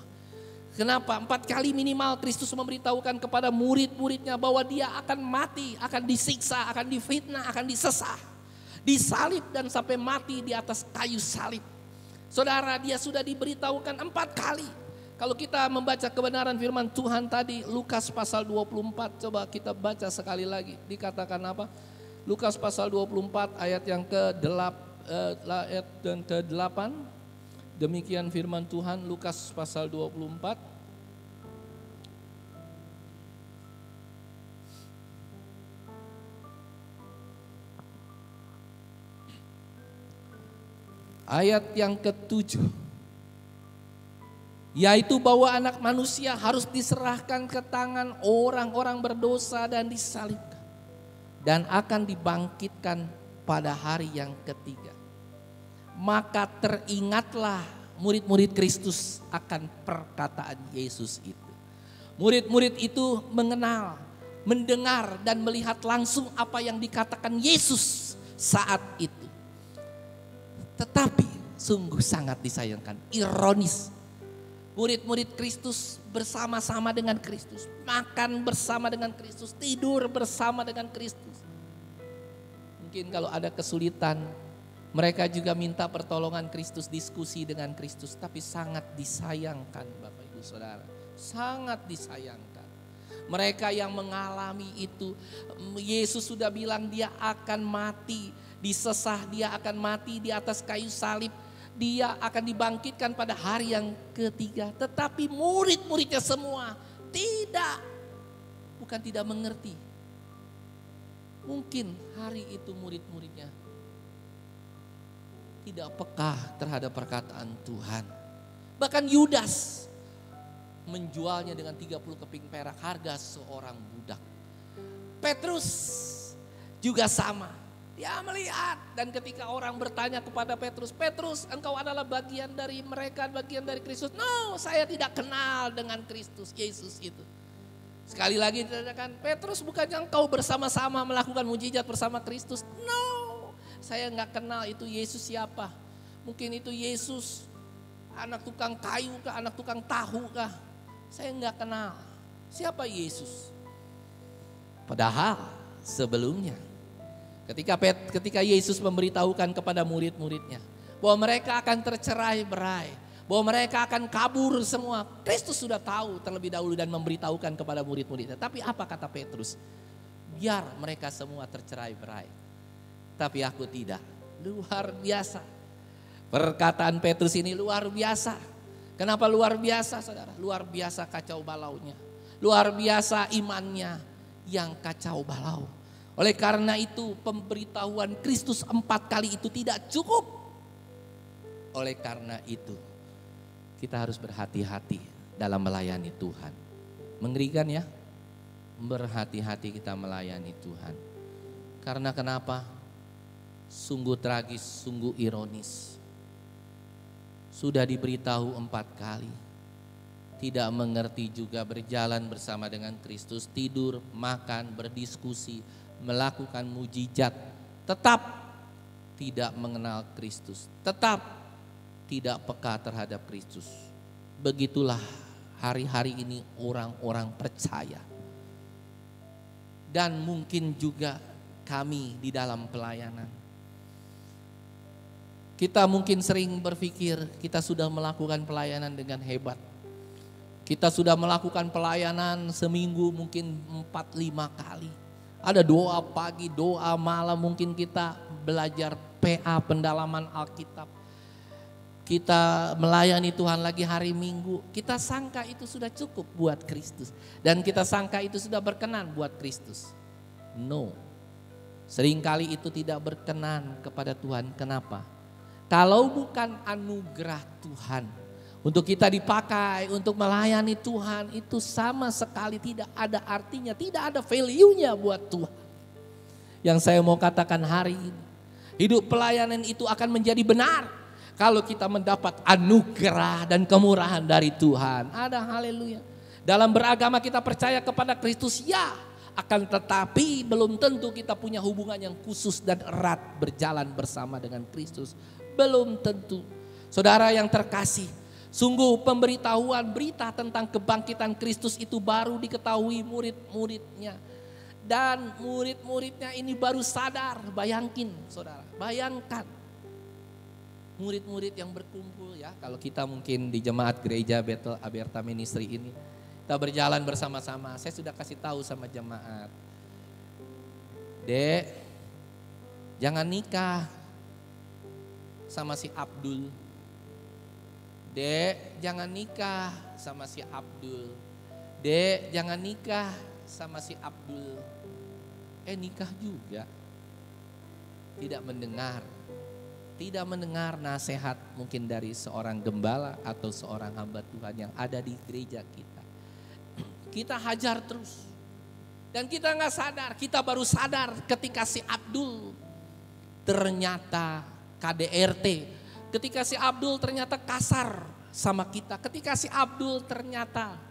B: Kenapa? 4 kali minimal Kristus memberitahukan kepada murid-muridnya bahwa dia akan mati, akan disiksa, akan difitnah, akan disesah, disalib dan sampai mati di atas kayu salib. Saudara, dia sudah diberitahukan 4 kali. Kalau kita membaca kebenaran firman Tuhan tadi, Lukas pasal 24, coba kita baca sekali lagi. Dikatakan apa? Lukas pasal 24 ayat yang ke-8. Demikian firman Tuhan, Lukas pasal 24. Ayat yang ke-7. Yaitu bahwa anak manusia harus diserahkan ke tangan orang-orang berdosa dan disalibkan. Dan akan dibangkitkan pada hari yang ketiga. Maka teringatlah murid-murid Kristus akan perkataan Yesus itu. Murid-murid itu mengenal, mendengar dan melihat langsung apa yang dikatakan Yesus saat itu. Tetapi sungguh sangat disayangkan, ironis. Murid-murid Kristus bersama-sama dengan Kristus, makan bersama dengan Kristus, tidur bersama dengan Kristus. Mungkin kalau ada kesulitan, mereka juga minta pertolongan Kristus, diskusi dengan Kristus. Tapi sangat disayangkan Bapak Ibu Saudara, sangat disayangkan. Mereka yang mengalami itu, Yesus sudah bilang dia akan mati, disesah, dia akan mati di atas kayu salib. Dia akan dibangkitkan pada hari yang ketiga. Tetapi murid-muridnya semua bukan tidak mengerti. Mungkin hari itu murid-muridnya tidak peka terhadap perkataan Tuhan. Bahkan Yudas menjualnya dengan 30 keping perak, harga seorang budak. Petrus juga sama. Dia melihat, dan ketika orang bertanya kepada Petrus, Petrus, engkau adalah bagian dari mereka, bagian dari Kristus. No, saya tidak kenal dengan Kristus, Yesus itu. Sekali lagi dikatakan, Petrus, bukannya engkau bersama-sama melakukan mujizat bersama Kristus? No, saya nggak kenal itu Yesus siapa. Mungkin itu Yesus anak tukang kayu kah, anak tukang tahu kah? Saya nggak kenal. Siapa Yesus? Padahal sebelumnya, ketika Yesus memberitahukan kepada murid-muridnya bahwa mereka akan tercerai-berai, bahwa mereka akan kabur semua, Kristus sudah tahu terlebih dahulu dan memberitahukan kepada murid-muridnya. Tapi apa kata Petrus? Biar mereka semua tercerai-berai, tapi aku tidak. Luar biasa. Perkataan Petrus ini luar biasa. Kenapa luar biasa, saudara? Luar biasa kacau balaunya. Luar biasa imannya yang kacau balau. Oleh karena itu pemberitahuan Kristus 4 kali itu tidak cukup. Oleh karena itu kita harus berhati-hati dalam melayani Tuhan. Mengerikan ya, berhati-hati kita melayani Tuhan. Karena kenapa? Sungguh tragis, sungguh ironis. Sudah diberitahu 4 kali. Tidak mengerti juga, berjalan bersama dengan Kristus, tidur, makan, berdiskusi, melakukan mujizat, tetap tidak mengenal Kristus, tetap tidak peka terhadap Kristus. Begitulah hari-hari ini orang-orang percaya. Dan mungkin juga kami di dalam pelayanan. Kita mungkin sering berpikir kita sudah melakukan pelayanan dengan hebat. Kita sudah melakukan pelayanan seminggu mungkin 4-5 kali. Ada doa pagi, doa malam, mungkin kita belajar PA, pendalaman Alkitab. Kita melayani Tuhan lagi hari Minggu. Kita sangka itu sudah cukup buat Kristus. Dan kita sangka itu sudah berkenan buat Kristus. No. Seringkali itu tidak berkenan kepada Tuhan. Kenapa? Kalau bukan anugerah Tuhan untuk kita dipakai untuk melayani Tuhan, itu sama sekali tidak ada artinya, tidak ada value-nya buat Tuhan. Yang saya mau katakan hari ini, hidup pelayanan itu akan menjadi benar kalau kita mendapat anugerah dan kemurahan dari Tuhan. Ada haleluya. Dalam beragama kita percaya kepada Kristus, ya, akan tetapi belum tentu kita punya hubungan yang khusus dan erat berjalan bersama dengan Kristus. Belum tentu. Saudara yang terkasih, sungguh pemberitahuan berita tentang kebangkitan Kristus itu baru diketahui murid-muridnya. Dan murid-muridnya ini baru sadar. Bayangin saudara, bayangkan. Murid-murid yang berkumpul ya. Kalau kita mungkin di jemaat gereja Bethel Aberta Ministry ini, kita berjalan bersama-sama. Saya sudah kasih tahu sama jemaat. Dek, jangan nikah sama si Abdul. Dek, jangan nikah sama si Abdul. Dek, jangan nikah sama si Abdul. Nikah juga. Tidak mendengar. Tidak mendengar nasihat mungkin dari seorang gembala atau seorang hamba Tuhan yang ada di gereja kita. Kita hajar terus. Dan kita gak sadar, kita baru sadar ketika si Abdul ternyata KDRT. Ketika si Abdul ternyata kasar sama kita. Ketika si Abdul ternyata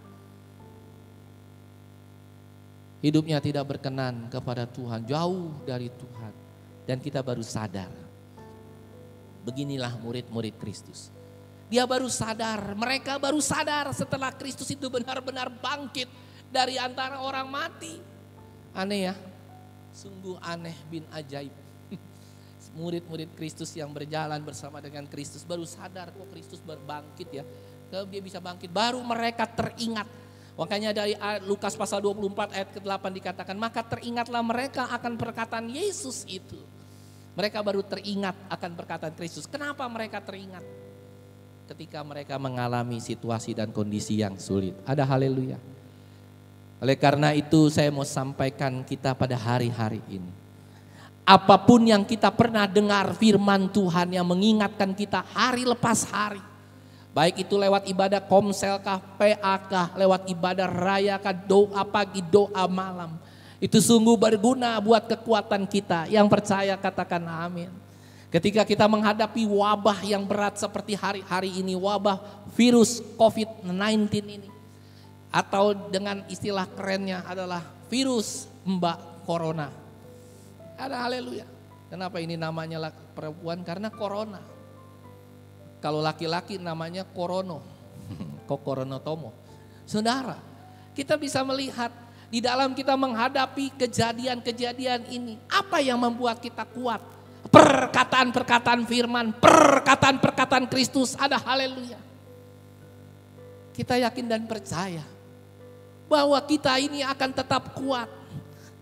B: hidupnya tidak berkenan kepada Tuhan, jauh dari Tuhan. Dan kita baru sadar. Beginilah murid-murid Kristus. Dia baru sadar, mereka baru sadar setelah Kristus itu benar-benar bangkit dari antara orang mati. Aneh ya, sungguh aneh bin ajaib. Murid-murid Kristus yang berjalan bersama dengan Kristus baru sadar kok Kristus berbangkit ya. Kalau dia bisa bangkit, baru mereka teringat. Makanya dari Lukas pasal 24 ayat ke-8 dikatakan, maka teringatlah mereka akan perkataan Yesus itu. Mereka baru teringat akan perkataan Kristus. Kenapa mereka teringat? Ketika mereka mengalami situasi dan kondisi yang sulit. Ada haleluya. Oleh karena itu saya mau sampaikan kita pada hari-hari ini. Apapun yang kita pernah dengar firman Tuhan yang mengingatkan kita hari lepas hari. Baik itu lewat ibadah komsel kah, PA kah, lewat ibadah raya kah, doa pagi, doa malam. Itu sungguh berguna buat kekuatan kita. Yang percaya katakan amin. Ketika kita menghadapi wabah yang berat seperti hari-hari ini, wabah virus COVID-19 ini. Atau dengan istilah kerennya adalah virus Mbak Corona. Ada haleluya. Kenapa ini namanya perempuan? Karena corona. Kalau laki-laki namanya korono. Kok koronotomo. Saudara, kita bisa melihat di dalam kita menghadapi kejadian-kejadian ini. Apa yang membuat kita kuat? Perkataan-perkataan firman, perkataan-perkataan Kristus, ada haleluya. Kita yakin dan percaya bahwa kita ini akan tetap kuat.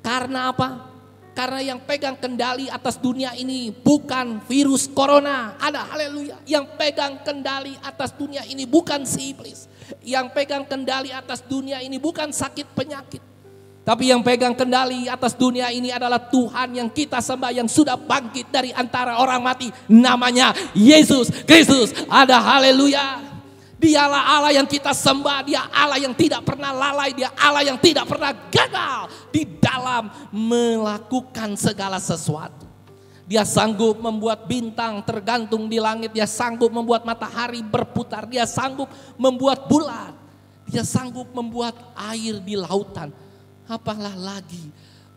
B: Karena apa? Karena yang pegang kendali atas dunia ini bukan virus corona, ada haleluya. Yang pegang kendali atas dunia ini bukan si iblis. Yang pegang kendali atas dunia ini bukan sakit penyakit. Tapi yang pegang kendali atas dunia ini adalah Tuhan yang kita sembah, yang sudah bangkit dari antara orang mati. Namanya Yesus Kristus. Ada haleluya. Dialah Allah yang kita sembah. Dia Allah yang tidak pernah lalai. Dia Allah yang tidak pernah gagal di dalam melakukan segala sesuatu. Dia sanggup membuat bintang tergantung di langit. Dia sanggup membuat matahari berputar. Dia sanggup membuat bulan. Dia sanggup membuat air di lautan. Apalah lagi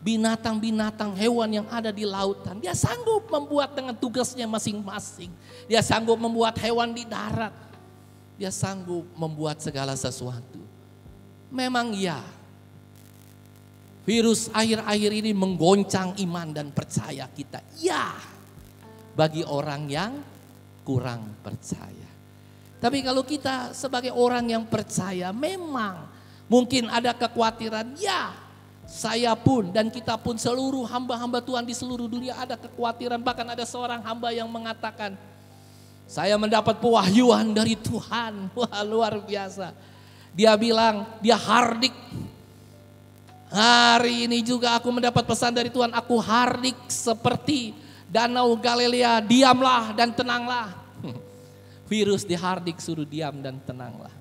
B: binatang-binatang hewan yang ada di lautan. Dia sanggup membuat dengan tugasnya masing-masing. Dia sanggup membuat hewan di darat. Dia sanggup membuat segala sesuatu. Memang ya, virus akhir-akhir ini menggoncang iman dan percaya kita. Ya, bagi orang yang kurang percaya. Tapi kalau kita sebagai orang yang percaya, memang mungkin ada kekhawatiran, ya saya pun dan kita pun seluruh hamba-hamba Tuhan di seluruh dunia ada kekhawatiran. Bahkan ada seorang hamba yang mengatakan, saya mendapat pewahyuan dari Tuhan. Wah, luar biasa. Dia bilang, dia hardik. Hari ini juga aku mendapat pesan dari Tuhan, aku hardik seperti Danau Galilea, diamlah dan tenanglah. Virus dihardik suruh diam dan tenanglah.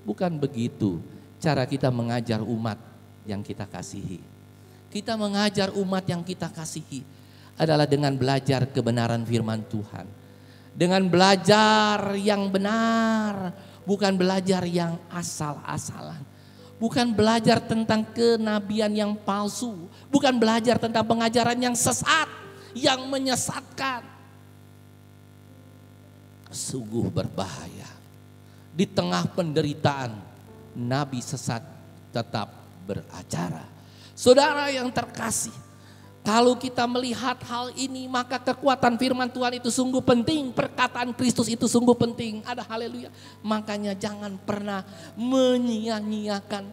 B: Bukan begitu cara kita mengajar umat yang kita kasihi. Kita mengajar umat yang kita kasihi adalah dengan belajar kebenaran firman Tuhan. Dengan belajar yang benar, bukan belajar yang asal-asalan. Bukan belajar tentang kenabian yang palsu, bukan belajar tentang pengajaran yang sesat, yang menyesatkan. Sungguh berbahaya. Di tengah penderitaan, nabi sesat tetap beracara. Saudara yang terkasih, kalau kita melihat hal ini, maka kekuatan firman Tuhan itu sungguh penting. Perkataan Kristus itu sungguh penting. Ada haleluya. Makanya jangan pernah menyia-nyiakan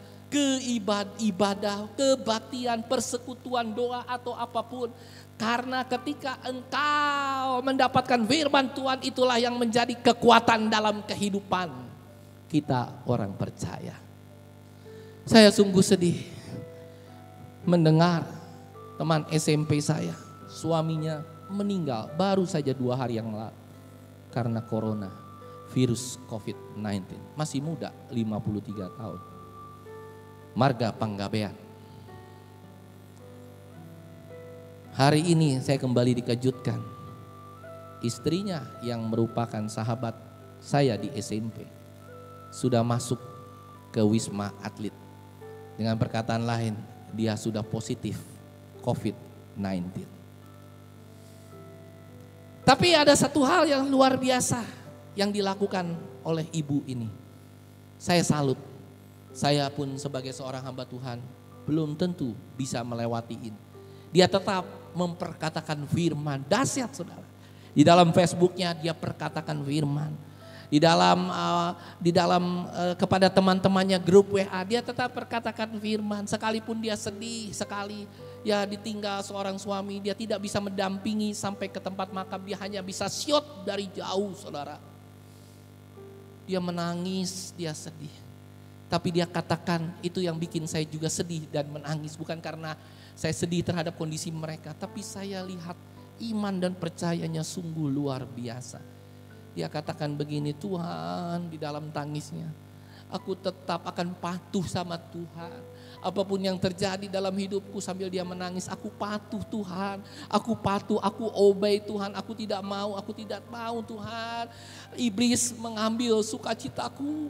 B: ibadah, kebaktian, persekutuan, doa atau apapun. Karena ketika engkau mendapatkan firman Tuhan, itulah yang menjadi kekuatan dalam kehidupan kita orang percaya. Saya sungguh sedih mendengar teman SMP saya, suaminya meninggal baru saja 2 hari yang lalu karena corona, virus COVID-19. Masih muda, 53 tahun. Marga Panggabean. Hari ini saya kembali dikejutkan. Istrinya yang merupakan sahabat saya di SMP sudah masuk ke Wisma Atlet. Dengan perkataan lain, dia sudah positif COVID-19. Tapi ada satu hal yang luar biasa yang dilakukan oleh ibu ini. Saya salut. Saya pun sebagai seorang hamba Tuhan belum tentu bisa melewati ini. Dia tetap memperkatakan firman. Dahsyat saudara. Di dalam Facebooknya dia perkatakan firman. Di dalam kepada teman-temannya grup WA dia tetap perkatakan firman. Sekalipun dia sedih sekali ya ditinggal seorang suami, dia tidak bisa mendampingi sampai ke tempat makam, dia hanya bisa syot dari jauh saudara. Dia menangis, dia sedih. Tapi dia katakan itu yang bikin saya juga sedih dan menangis. Bukan karena saya sedih terhadap kondisi mereka, tapi saya lihat iman dan percayanya sungguh luar biasa. Dia katakan begini, Tuhan, di dalam tangisnya, aku tetap akan patuh sama Tuhan. Apapun yang terjadi dalam hidupku, sambil dia menangis, aku patuh Tuhan. Aku patuh, aku obey Tuhan. Aku tidak mau Tuhan. Iblis mengambil sukacitaku.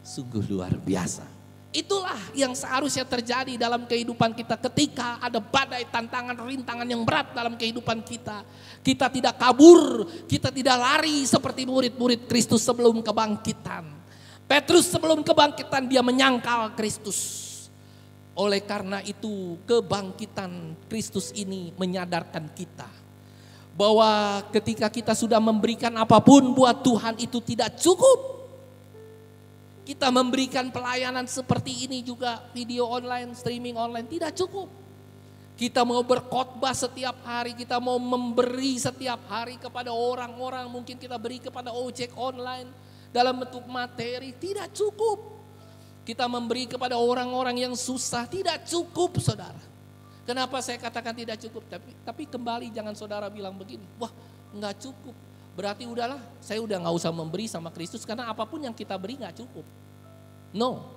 B: Sungguh luar biasa. Itulah yang seharusnya terjadi dalam kehidupan kita ketika ada badai, tantangan, rintangan yang berat dalam kehidupan kita. Kita tidak kabur, kita tidak lari seperti murid-murid Kristus sebelum kebangkitan. Petrus sebelum kebangkitan dia menyangkal Kristus. Oleh karena itu kebangkitan Kristus ini menyadarkan kita bahwa ketika kita sudah memberikan apapun buat Tuhan itu tidak cukup. Kita memberikan pelayanan seperti ini juga, video online, streaming online, tidak cukup. Kita mau berkhotbah setiap hari, kita mau memberi setiap hari kepada orang-orang, mungkin kita beri kepada ojek online dalam bentuk materi, tidak cukup. Kita memberi kepada orang-orang yang susah, tidak cukup saudara. Kenapa saya katakan tidak cukup? Tapi kembali jangan saudara bilang begini, wah enggak cukup. Berarti udahlah, saya udah gak usah memberi sama Kristus karena apapun yang kita beri gak cukup. No,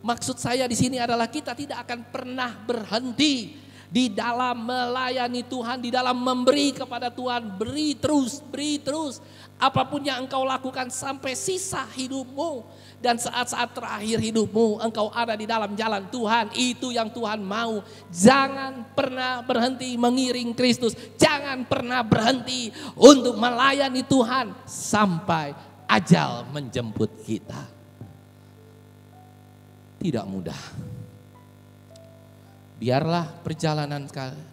B: maksud saya di sini adalah kita tidak akan pernah berhenti di dalam melayani Tuhan, di dalam memberi kepada Tuhan. Beri terus. Apapun yang engkau lakukan sampai sisa hidupmu. Dan saat-saat terakhir hidupmu engkau ada di dalam jalan Tuhan. Itu yang Tuhan mau. Jangan pernah berhenti mengiring Kristus. Jangan pernah berhenti untuk melayani Tuhan sampai ajal menjemput kita. Tidak mudah. Biarlah perjalanan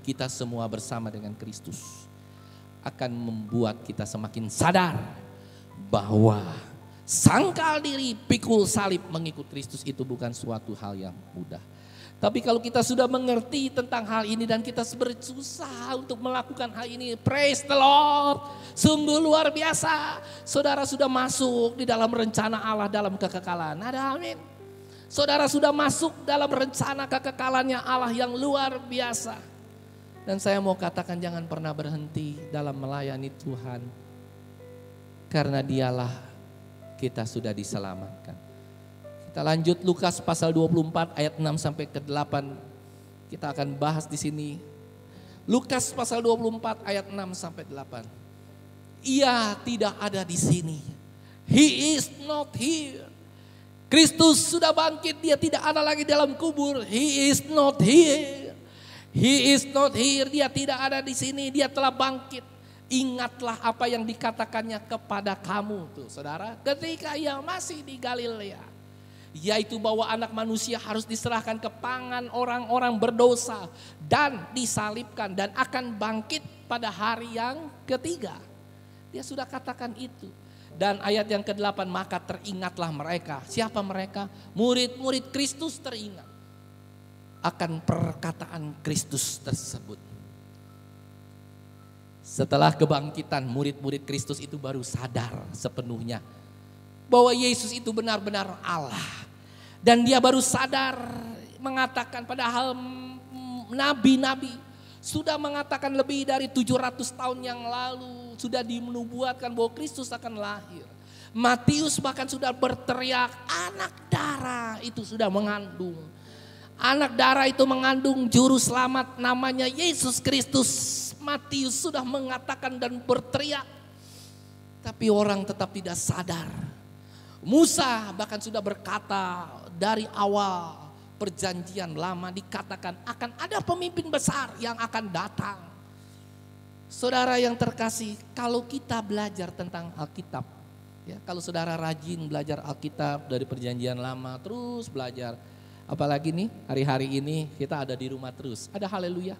B: kita semua bersama dengan Kristus akan membuat kita semakin sadar bahwa sangkal diri, pikul salib mengikut Kristus itu bukan suatu hal yang mudah. Tapi kalau kita sudah mengerti tentang hal ini dan kita berusaha untuk melakukan hal ini, praise the Lord, sungguh luar biasa. Saudara sudah masuk di dalam rencana Allah dalam kekekalan. Ada amin. Saudara sudah masuk dalam rencana kekekalannya Allah yang luar biasa. Dan saya mau katakan jangan pernah berhenti dalam melayani Tuhan. Karena dialah kita sudah diselamatkan. Kita lanjut Lukas pasal 24 ayat 6 sampai ke 8. Kita akan bahas di sini. Lukas pasal 24 ayat 6 sampai 8. Ia tidak ada di sini. He is not here. Kristus sudah bangkit, dia tidak ada lagi dalam kubur. He is not here. He is not here, dia tidak ada di sini, dia telah bangkit. Ingatlah apa yang dikatakannya kepada kamu tuh saudara, ketika ia masih di Galilea. Yaitu bahwa anak manusia harus diserahkan ke tangan orang-orang berdosa dan disalibkan dan akan bangkit pada hari yang ketiga. Dia sudah katakan itu. Dan ayat yang ke-8, maka teringatlah mereka. Siapa mereka? Murid-murid Kristus teringat akan perkataan Kristus tersebut. Setelah kebangkitan, murid-murid Kristus itu baru sadar sepenuhnya bahwa Yesus itu benar-benar Allah. Dan dia baru sadar mengatakan, padahal nabi-nabi sudah mengatakan lebih dari 700 tahun yang lalu sudah dinubuatkan bahwa Kristus akan lahir. Matius bahkan sudah berteriak, anak darah itu sudah mengandung. Anak darah itu mengandung juru selamat namanya Yesus Kristus. Matius sudah mengatakan dan berteriak. Tapi orang tetap tidak sadar. Musa bahkan sudah berkata dari awal perjanjian lama dikatakan akan ada pemimpin besar yang akan datang. Saudara yang terkasih, kalau kita belajar tentang Alkitab, ya, kalau saudara rajin belajar Alkitab dari perjanjian lama, terus belajar. Apalagi nih hari-hari ini kita ada di rumah terus, ada haleluya.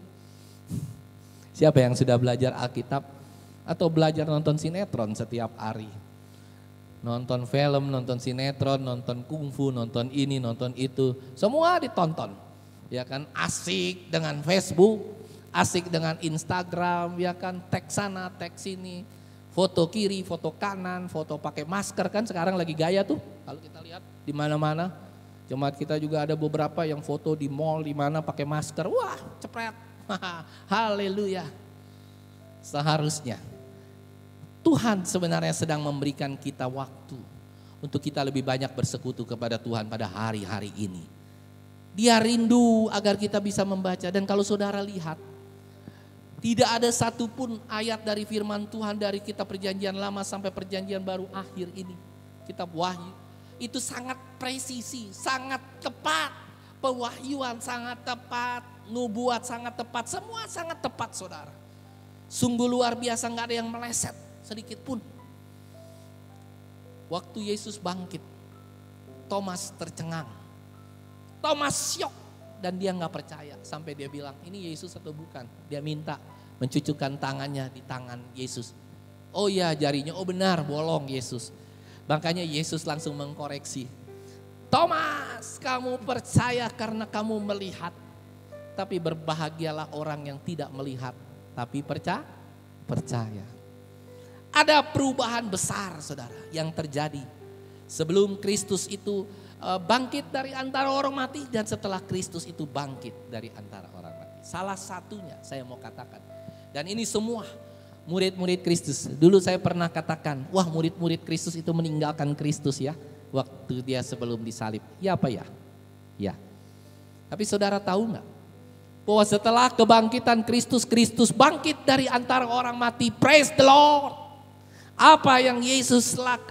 B: Siapa yang sudah belajar Alkitab atau belajar nonton sinetron setiap hari? Nonton film, nonton sinetron, nonton kungfu, nonton ini, nonton itu, semua ditonton. Ya kan, asik dengan Facebook, asik dengan Instagram, ya kan, tag sana, tag sini, foto kiri, foto kanan, foto pakai masker kan sekarang lagi gaya tuh. Kalau kita lihat di mana-mana, jemaat kita juga ada beberapa yang foto di mall di mana pakai masker. Wah, cepret. Haleluya. Seharusnya Tuhan sebenarnya sedang memberikan kita waktu untuk kita lebih banyak bersekutu kepada Tuhan pada hari-hari ini. Dia rindu agar kita bisa membaca. Dan kalau saudara lihat, tidak ada satupun ayat dari firman Tuhan dari kitab perjanjian lama sampai perjanjian baru akhir ini, kitab Wahyu, itu sangat presisi, sangat tepat. Pewahyuan sangat tepat, nubuat sangat tepat, semua sangat tepat saudara. Sungguh luar biasa, gak ada yang meleset sedikit pun. Waktu Yesus bangkit, Thomas tercengang, Thomas syok, dan dia gak percaya. Sampai dia bilang, ini Yesus atau bukan? Dia minta mencucukkan tangannya di tangan Yesus. Oh iya jarinya, oh benar bolong Yesus. Makanya Yesus langsung mengkoreksi. Thomas, kamu percaya karena kamu melihat. Tapi berbahagialah orang yang tidak melihat tapi percaya. Ada perubahan besar saudara yang terjadi sebelum Kristus itu bangkit dari antara orang mati dan setelah Kristus itu bangkit dari antara orang mati. Salah satunya saya mau katakan, dan ini semua murid-murid Kristus. Dulu saya pernah katakan, wah murid-murid Kristus itu meninggalkan Kristus ya waktu dia sebelum disalib. Ya apa ya? Ya. Tapi saudara tahu nggak bahwa setelah kebangkitan Kristus, Kristus bangkit dari antara orang mati. Praise the Lord. Apa yang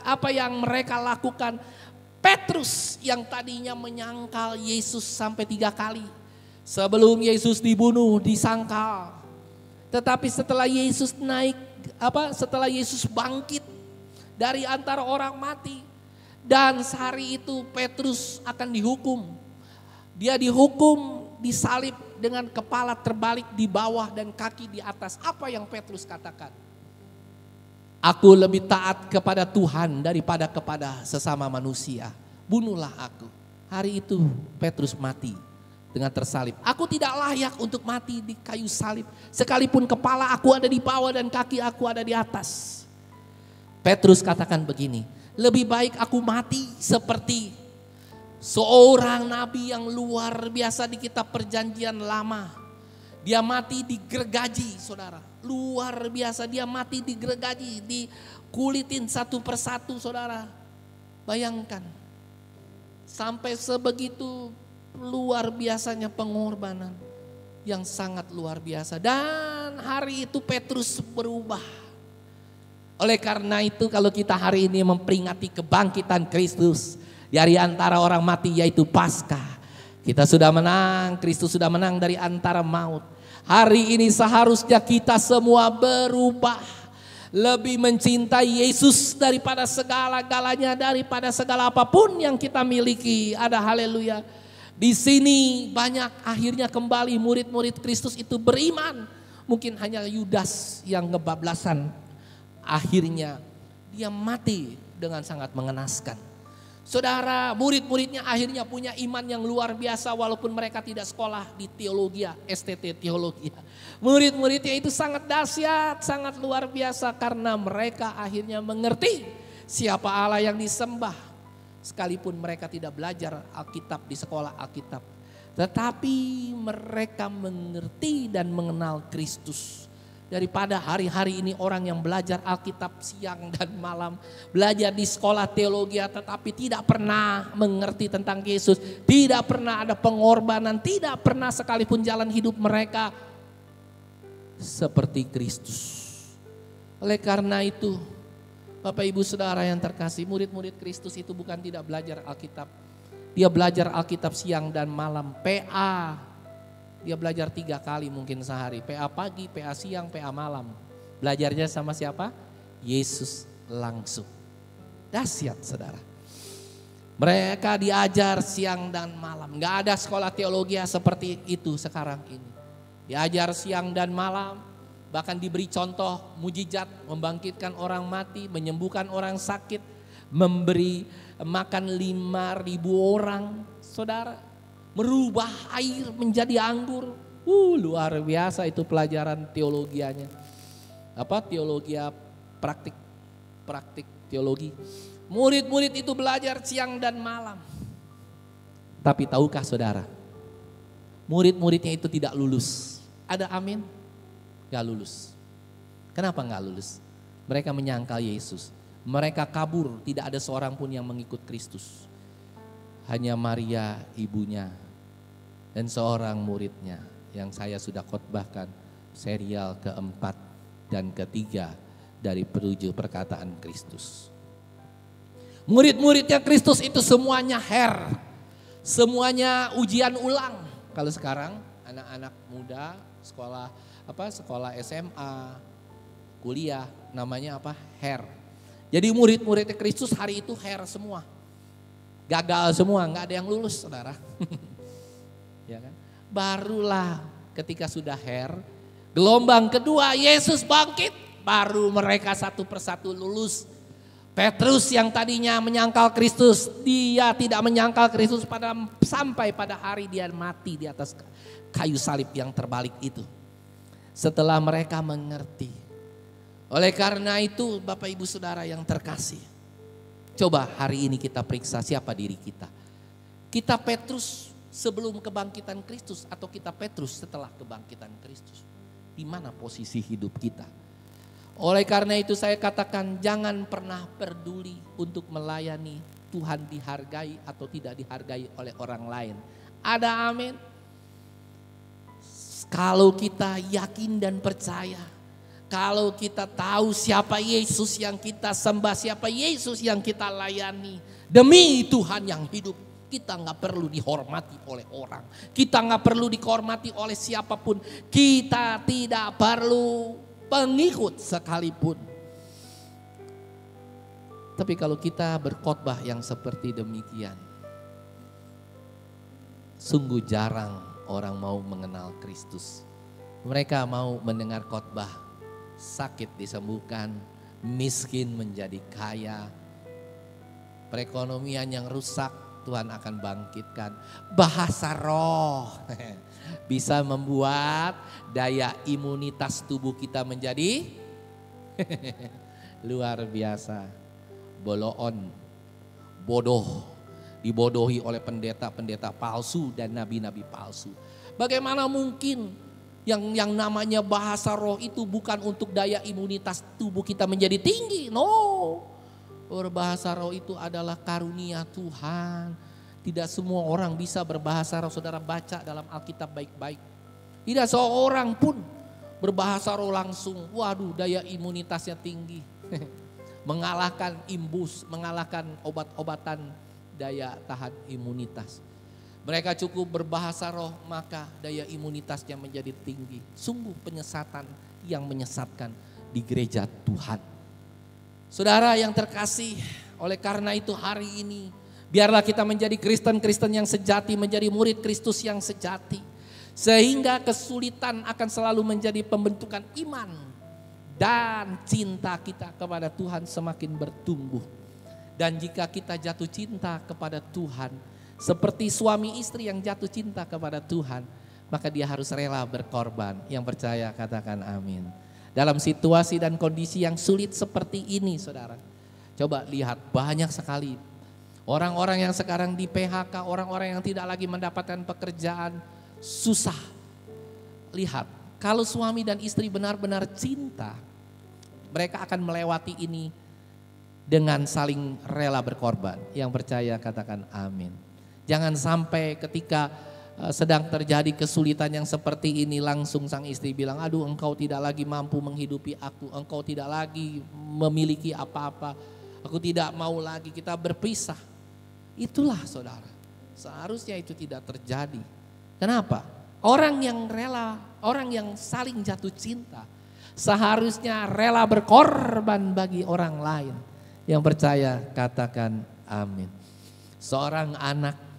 B: apa yang mereka lakukan? Petrus yang tadinya menyangkal Yesus sampai 3 kali. Sebelum Yesus dibunuh, disangkal. Tetapi setelah Yesus setelah Yesus bangkit dari antara orang mati, dan sehari itu Petrus akan dihukum. Dia dihukum, disalib dengan kepala terbalik di bawah dan kaki di atas. Apa yang Petrus katakan? Aku lebih taat kepada Tuhan daripada kepada sesama manusia. Bunuhlah aku. Hari itu Petrus mati dengan tersalib. Aku tidak layak untuk mati di kayu salib. Sekalipun kepala aku ada di bawah dan kaki aku ada di atas. Petrus katakan begini, lebih baik aku mati seperti seorang nabi yang luar biasa di kitab perjanjian lama. Dia mati digergaji, saudara. Luar biasa, dia mati digergaji, dikulitin satu persatu, saudara. Bayangkan, sampai sebegitu luar biasanya pengorbanan yang sangat luar biasa. Dan hari itu Petrus berubah. Oleh karena itu kalau kita hari ini memperingati kebangkitan Kristus dari antara orang mati, yaitu Paskah. Kita sudah menang, Kristus sudah menang dari antara maut. Hari ini seharusnya kita semua berubah. Lebih mencintai Yesus daripada segala-galanya, daripada segala apapun yang kita miliki. Ada haleluya. Di sini banyak akhirnya kembali murid-murid Kristus itu beriman. Mungkin hanya Yudas yang ngebablasan. Akhirnya dia mati dengan sangat mengenaskan. Saudara, murid-muridnya akhirnya punya iman yang luar biasa walaupun mereka tidak sekolah di teologi, STT teologi. Murid-muridnya itu sangat dahsyat, sangat luar biasa karena mereka akhirnya mengerti siapa Allah yang disembah. Sekalipun mereka tidak belajar Alkitab di sekolah Alkitab, tetapi mereka mengerti dan mengenal Kristus. Daripada hari-hari ini orang yang belajar Alkitab siang dan malam, belajar di sekolah teologi tetapi tidak pernah mengerti tentang Yesus, tidak pernah ada pengorbanan, tidak pernah sekalipun jalan hidup mereka seperti Kristus. Oleh karena itu, Bapak Ibu Saudara yang terkasih, murid-murid Kristus itu bukan tidak belajar Alkitab. Dia belajar Alkitab siang dan malam, PA. Dia belajar 3 kali mungkin sehari, PA pagi, PA siang, PA malam. Belajarnya sama siapa? Yesus langsung. Dahsyat saudara. Mereka diajar siang dan malam. Gak ada sekolah teologi seperti itu sekarang ini. Diajar siang dan malam, bahkan diberi contoh mujizat, membangkitkan orang mati, menyembuhkan orang sakit, memberi makan 5.000 orang, saudara. Merubah air menjadi anggur. Luar biasa itu pelajaran teologianya. Apa teologi praktik teologi. Murid-murid itu belajar siang dan malam. Tapi tahukah saudara, murid-muridnya itu tidak lulus. Ada amin? Gak lulus. Kenapa gak lulus? Mereka menyangkal Yesus. Mereka kabur, tidak ada seorang pun yang mengikut Kristus. Hanya Maria ibunya dan seorang muridnya yang saya sudah khotbahkan serial keempat dan ketiga dari penuju perkataan Kristus. Murid-muridnya Kristus itu semuanya semuanya ujian ulang. Kalau sekarang anak-anak muda sekolah SMA, kuliah namanya apa? Jadi murid-muridnya Kristus hari itu semua. Gagal semua, nggak ada yang lulus saudara. Ya kan? Barulah ketika sudah gelombang kedua Yesus bangkit, baru mereka satu persatu lulus. Petrus yang tadinya menyangkal Kristus, dia tidak menyangkal Kristus sampai pada hari dia mati di atas kayu salib yang terbalik itu. Setelah mereka mengerti. Oleh karena itu Bapak Ibu Saudara yang terkasih, coba hari ini kita periksa siapa diri kita. Kita Petrus sebelum kebangkitan Kristus atau kita Petrus setelah kebangkitan Kristus? Di mana posisi hidup kita? Oleh karena itu saya katakan jangan pernah peduli untuk melayani Tuhan dihargai atau tidak dihargai oleh orang lain. Ada amin? Kalau kita yakin dan percaya, kalau kita tahu siapa Yesus yang kita sembah, siapa Yesus yang kita layani, demi Tuhan yang hidup, kita gak perlu dihormati oleh orang. Kita gak perlu dihormati oleh siapapun. Kita tidak perlu pengikut sekalipun. Tapi kalau kita berkhotbah yang seperti demikian, sungguh jarang orang mau mengenal Kristus. Mereka mau mendengar khotbah, sakit disembuhkan, miskin menjadi kaya, perekonomian yang rusak Tuhan akan bangkitkan. Bahasa roh bisa membuat daya imunitas tubuh kita menjadi luar biasa. Boloon, bodoh, dibodohi oleh pendeta-pendeta palsu dan nabi-nabi palsu. Bagaimana mungkin Yang namanya bahasa roh itu bukan untuk daya imunitas tubuh kita menjadi tinggi. No. Berbahasa roh itu adalah karunia Tuhan. Tidak semua orang bisa berbahasa roh. Saudara baca dalam Alkitab baik-baik. Tidak seorang pun berbahasa roh langsung. Waduh, daya imunitasnya tinggi. Mengalahkan imbus, mengalahkan obat-obatan daya tahan imunitas. Mereka cukup berbahasa roh, maka daya imunitasnya menjadi tinggi. Sungguh penyesatan yang menyesatkan di gereja Tuhan. Saudara yang terkasih, oleh karena itu hari ini, biarlah kita menjadi Kristen-Kristen yang sejati, menjadi murid Kristus yang sejati. Sehingga kesulitan akan selalu menjadi pembentukan iman. Dan cinta kita kepada Tuhan semakin bertumbuh. Dan jika kita jatuh cinta kepada Tuhan, seperti suami istri yang jatuh cinta kepada Tuhan, maka dia harus rela berkorban. Yang percaya katakan amin. Dalam situasi dan kondisi yang sulit seperti ini saudara, coba lihat banyak sekali orang-orang yang sekarang di PHK, orang-orang yang tidak lagi mendapatkan pekerjaan, susah. Lihat, kalau suami dan istri benar-benar cinta, mereka akan melewati ini dengan saling rela berkorban. Yang percaya katakan amin. Jangan sampai ketika sedang terjadi kesulitan yang seperti ini langsung sang istri bilang, aduh engkau tidak lagi mampu menghidupi aku, engkau tidak lagi memiliki apa-apa, aku tidak mau lagi, kita berpisah. Itulah saudara, seharusnya itu tidak terjadi. Kenapa? Orang yang rela, orang yang saling jatuh cinta, seharusnya rela berkorban bagi orang lain. Yang percaya katakan amin. Seorang anak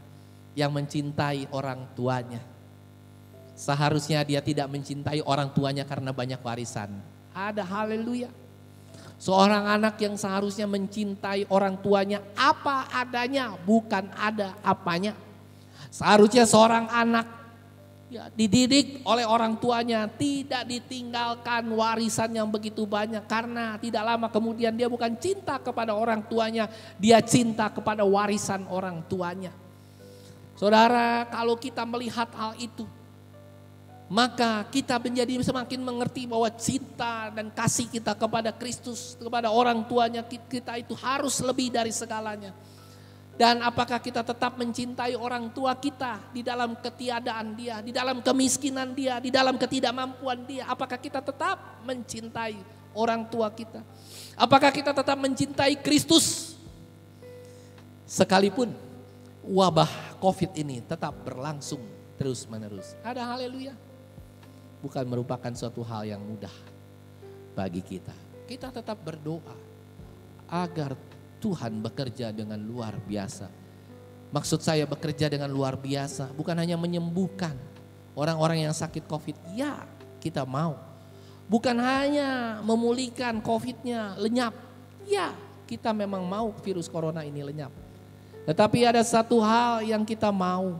B: yang mencintai orang tuanya, seharusnya dia tidak mencintai orang tuanya karena banyak warisan. Ada haleluya. Seorang anak yang seharusnya mencintai orang tuanya apa adanya, bukan ada apanya. Seharusnya seorang anak dididik oleh orang tuanya, tidak ditinggalkan warisan yang begitu banyak, karena tidak lama kemudian dia bukan cinta kepada orang tuanya, dia cinta kepada warisan orang tuanya. Saudara, kalau kita melihat hal itu, maka kita menjadi semakin mengerti bahwa cinta dan kasih kita kepada Kristus, kepada orang tuanya kita itu harus lebih dari segalanya. Dan apakah kita tetap mencintai orang tua kita di dalam ketiadaan dia, di dalam kemiskinan dia, di dalam ketidakmampuan dia? Apakah kita tetap mencintai orang tua kita? Apakah kita tetap mencintai Kristus? Sekalipun wabah COVID ini tetap berlangsung terus menerus. Ada haleluya. Bukan merupakan suatu hal yang mudah bagi kita. Kita tetap berdoa agar Tuhan bekerja dengan luar biasa. Maksud saya bekerja dengan luar biasa bukan hanya menyembuhkan orang-orang yang sakit COVID. Ya, kita mau. Bukan hanya memulihkan COVID-nya lenyap. Ya, kita memang mau virus corona ini lenyap. Tetapi ada satu hal yang kita mau,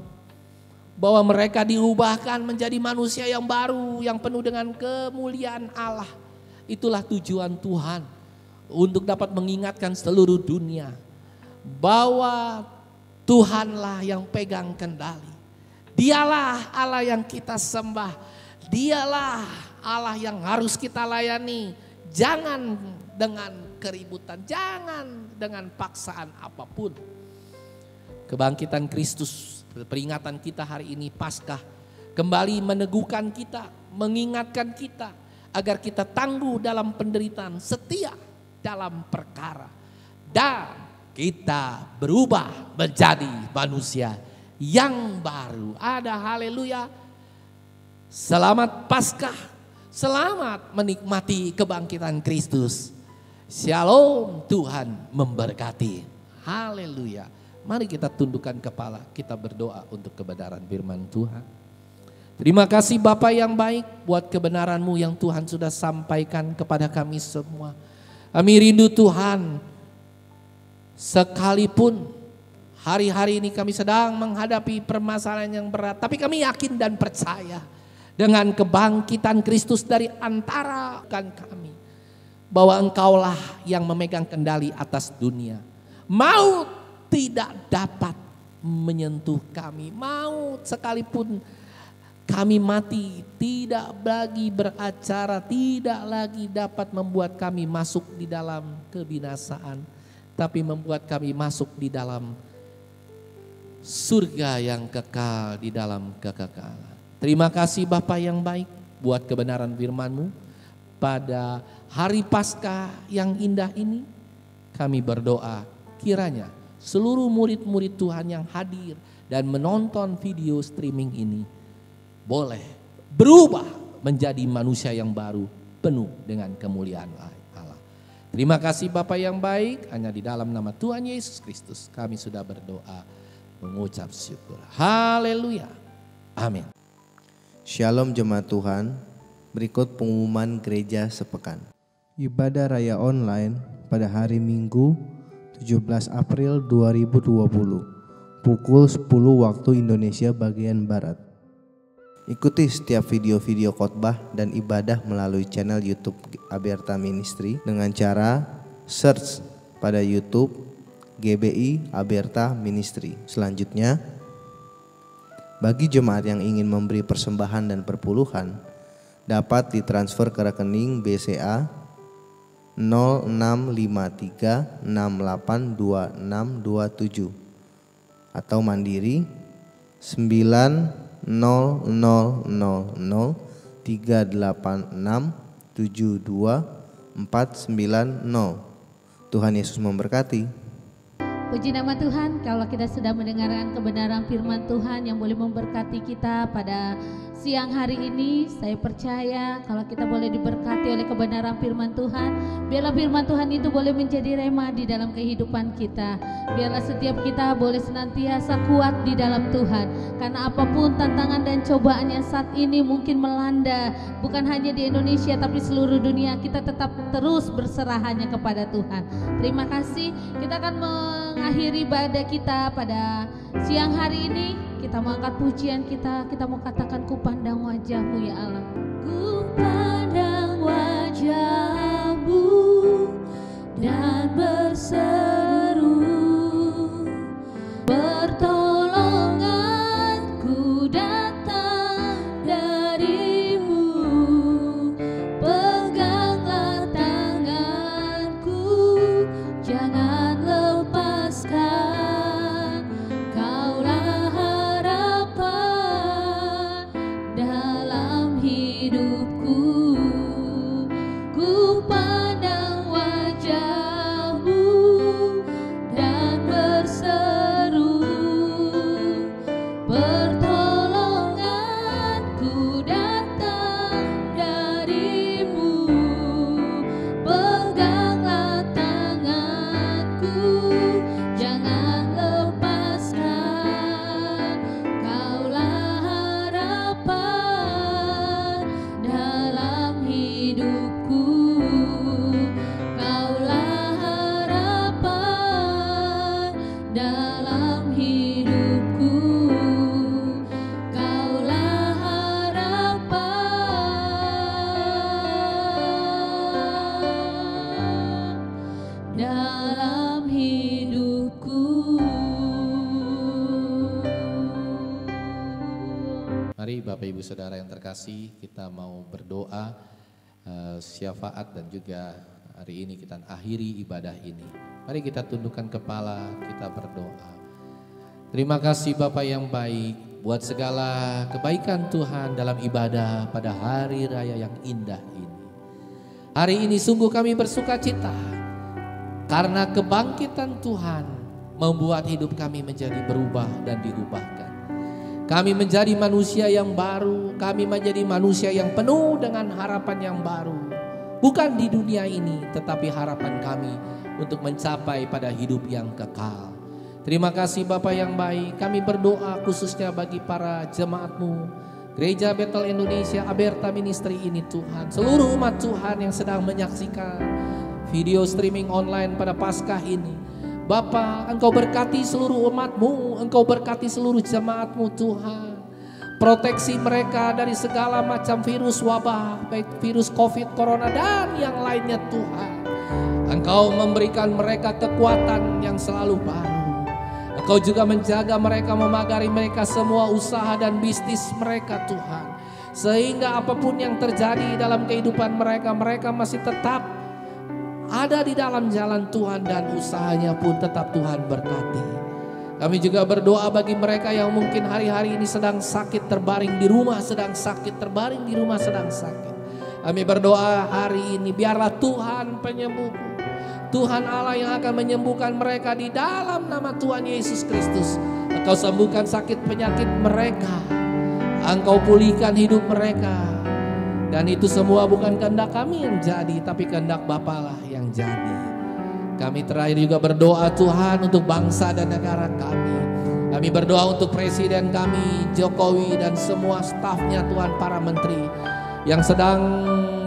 B: bahwa mereka diubahkan menjadi manusia yang baru, yang penuh dengan kemuliaan Allah. Itulah tujuan Tuhan, untuk dapat mengingatkan seluruh dunia bahwa Tuhanlah yang pegang kendali. Dialah Allah yang kita sembah, dialah Allah yang harus kita layani. Jangan dengan keributan, jangan dengan paksaan apapun. Kebangkitan Kristus, peringatan kita hari ini Paskah, kembali meneguhkan kita, mengingatkan kita agar kita tangguh dalam penderitaan, setia dalam perkara, dan kita berubah menjadi manusia yang baru. Ada haleluya. Selamat Paskah, selamat menikmati kebangkitan Kristus. Shalom, Tuhan memberkati. Haleluya. Mari kita tundukkan kepala, kita berdoa untuk kebenaran firman Tuhan. Terima kasih Bapa yang baik buat kebenaran-Mu yang Tuhan sudah sampaikan kepada kami semua. Kami rindu Tuhan, sekalipun hari-hari ini kami sedang menghadapi permasalahan yang berat, tapi kami yakin dan percaya dengan kebangkitan Kristus dari antara kami, bahwa Engkaulah yang memegang kendali atas dunia. Maut tidak dapat menyentuh kami. Maut sekalipun kami mati tidak lagi beracara, tidak lagi dapat membuat kami masuk di dalam kebinasaan, tapi membuat kami masuk di dalam surga yang kekal, di dalam kekekalan. Terima kasih Bapa yang baik buat kebenaran firman-Mu. Pada hari Paskah yang indah ini kami berdoa kiranya seluruh murid-murid Tuhan yang hadir dan menonton video streaming ini boleh berubah menjadi manusia yang baru penuh dengan kemuliaan Allah. Terima kasih Bapa yang baik, hanya di dalam nama Tuhan Yesus Kristus kami sudah berdoa mengucap syukur. Haleluya. Amin.
C: Shalom jemaat Tuhan, berikut pengumuman gereja sepekan. Ibadah raya online pada hari Minggu 17 April 2020 pukul 10 waktu Indonesia bagian Barat. Ikuti setiap video-video khotbah dan ibadah melalui channel YouTube Aberta Ministry dengan cara search pada YouTube GBI Aberta Ministry. Selanjutnya, bagi jemaat yang ingin memberi persembahan dan perpuluhan dapat ditransfer ke rekening BCA 0653682627 atau mandiri 900038672490. Tuhan Yesus memberkati.
A: Puji nama Tuhan, kalau kita sudah mendengarkan kebenaran firman Tuhan yang boleh memberkati kita pada siang hari ini, saya percaya kalau kita boleh diberkati oleh kebenaran firman Tuhan, biarlah firman Tuhan itu boleh menjadi rema di dalam kehidupan kita. Biarlah setiap kita boleh senantiasa kuat di dalam Tuhan, karena apapun tantangan dan cobaan yang saat ini mungkin melanda, bukan hanya di Indonesia tapi seluruh dunia, kita tetap terus berserah hanya kepada Tuhan. Terima kasih. Kita akan mengakhiri ibadah kita pada siang hari ini. Kita mau angkat pujian kita mau katakan ku pandang wajah-Mu ya Allah. Ku pandang wajah-Mu dan berseru, pertolonganku datang dari-Mu, peganglah tanganku, jangan lepaskan, Kaulah harapan dalam hidupku. Ku pandang wajah-Mu dan berseru, pertolonganku datang dari-Mu, peganglah tanganku, jangan lepaskan, Kaulah harapan dalam hidupku. Kaulah harapan dalam hidupku. Kaulah harapan dalam hidupku.
B: Mari Bapak Ibu Saudara yang terkasih, kita mau berdoa syafaat dan juga hari ini kita akhiri ibadah ini. Mari kita tundukkan kepala, kita berdoa. Terima kasih Bapa yang baik buat segala kebaikan Tuhan dalam ibadah pada hari raya yang indah ini. Hari ini sungguh kami bersuka cita karena kebangkitan Tuhan membuat hidup kami menjadi berubah dan diubahkan. Kami menjadi manusia yang baru, kami menjadi manusia yang penuh dengan harapan yang baru. Bukan di dunia ini, tetapi harapan kami untuk mencapai pada hidup yang kekal. Terima kasih Bapa yang baik, kami berdoa khususnya bagi para jemaat-Mu, Gereja Betel Indonesia Aberta Ministry ini Tuhan. Seluruh umat Tuhan yang sedang menyaksikan video streaming online pada Paskah ini. Bapa, Engkau berkati seluruh umat-Mu, Engkau berkati seluruh jemaat-Mu Tuhan. Proteksi mereka dari segala macam virus wabah, baik virus COVID, corona dan yang lainnya Tuhan. Engkau memberikan mereka kekuatan yang selalu baru. Engkau juga menjaga mereka, memagari mereka semua usaha dan bisnis mereka Tuhan. Sehingga apapun yang terjadi dalam kehidupan mereka, mereka masih tetap ada di dalam jalan Tuhan dan usahanya pun tetap Tuhan berkati. Kami juga berdoa bagi mereka yang mungkin hari-hari ini sedang sakit, terbaring di rumah, sedang sakit, terbaring di rumah, sedang sakit. Kami berdoa hari ini biarlah Tuhan penyembuh, Tuhan Allah yang akan menyembuhkan mereka di dalam nama Tuhan Yesus Kristus. Engkau sembuhkan sakit penyakit mereka, Engkau pulihkan hidup mereka. Dan itu semua bukan kehendak kami yang jadi, tapi kehendak Bapa lah yang jadi. Kami terakhir juga berdoa Tuhan untuk bangsa dan negara kami. Kami berdoa untuk presiden kami Jokowi dan semua stafnya Tuhan, para menteri yang sedang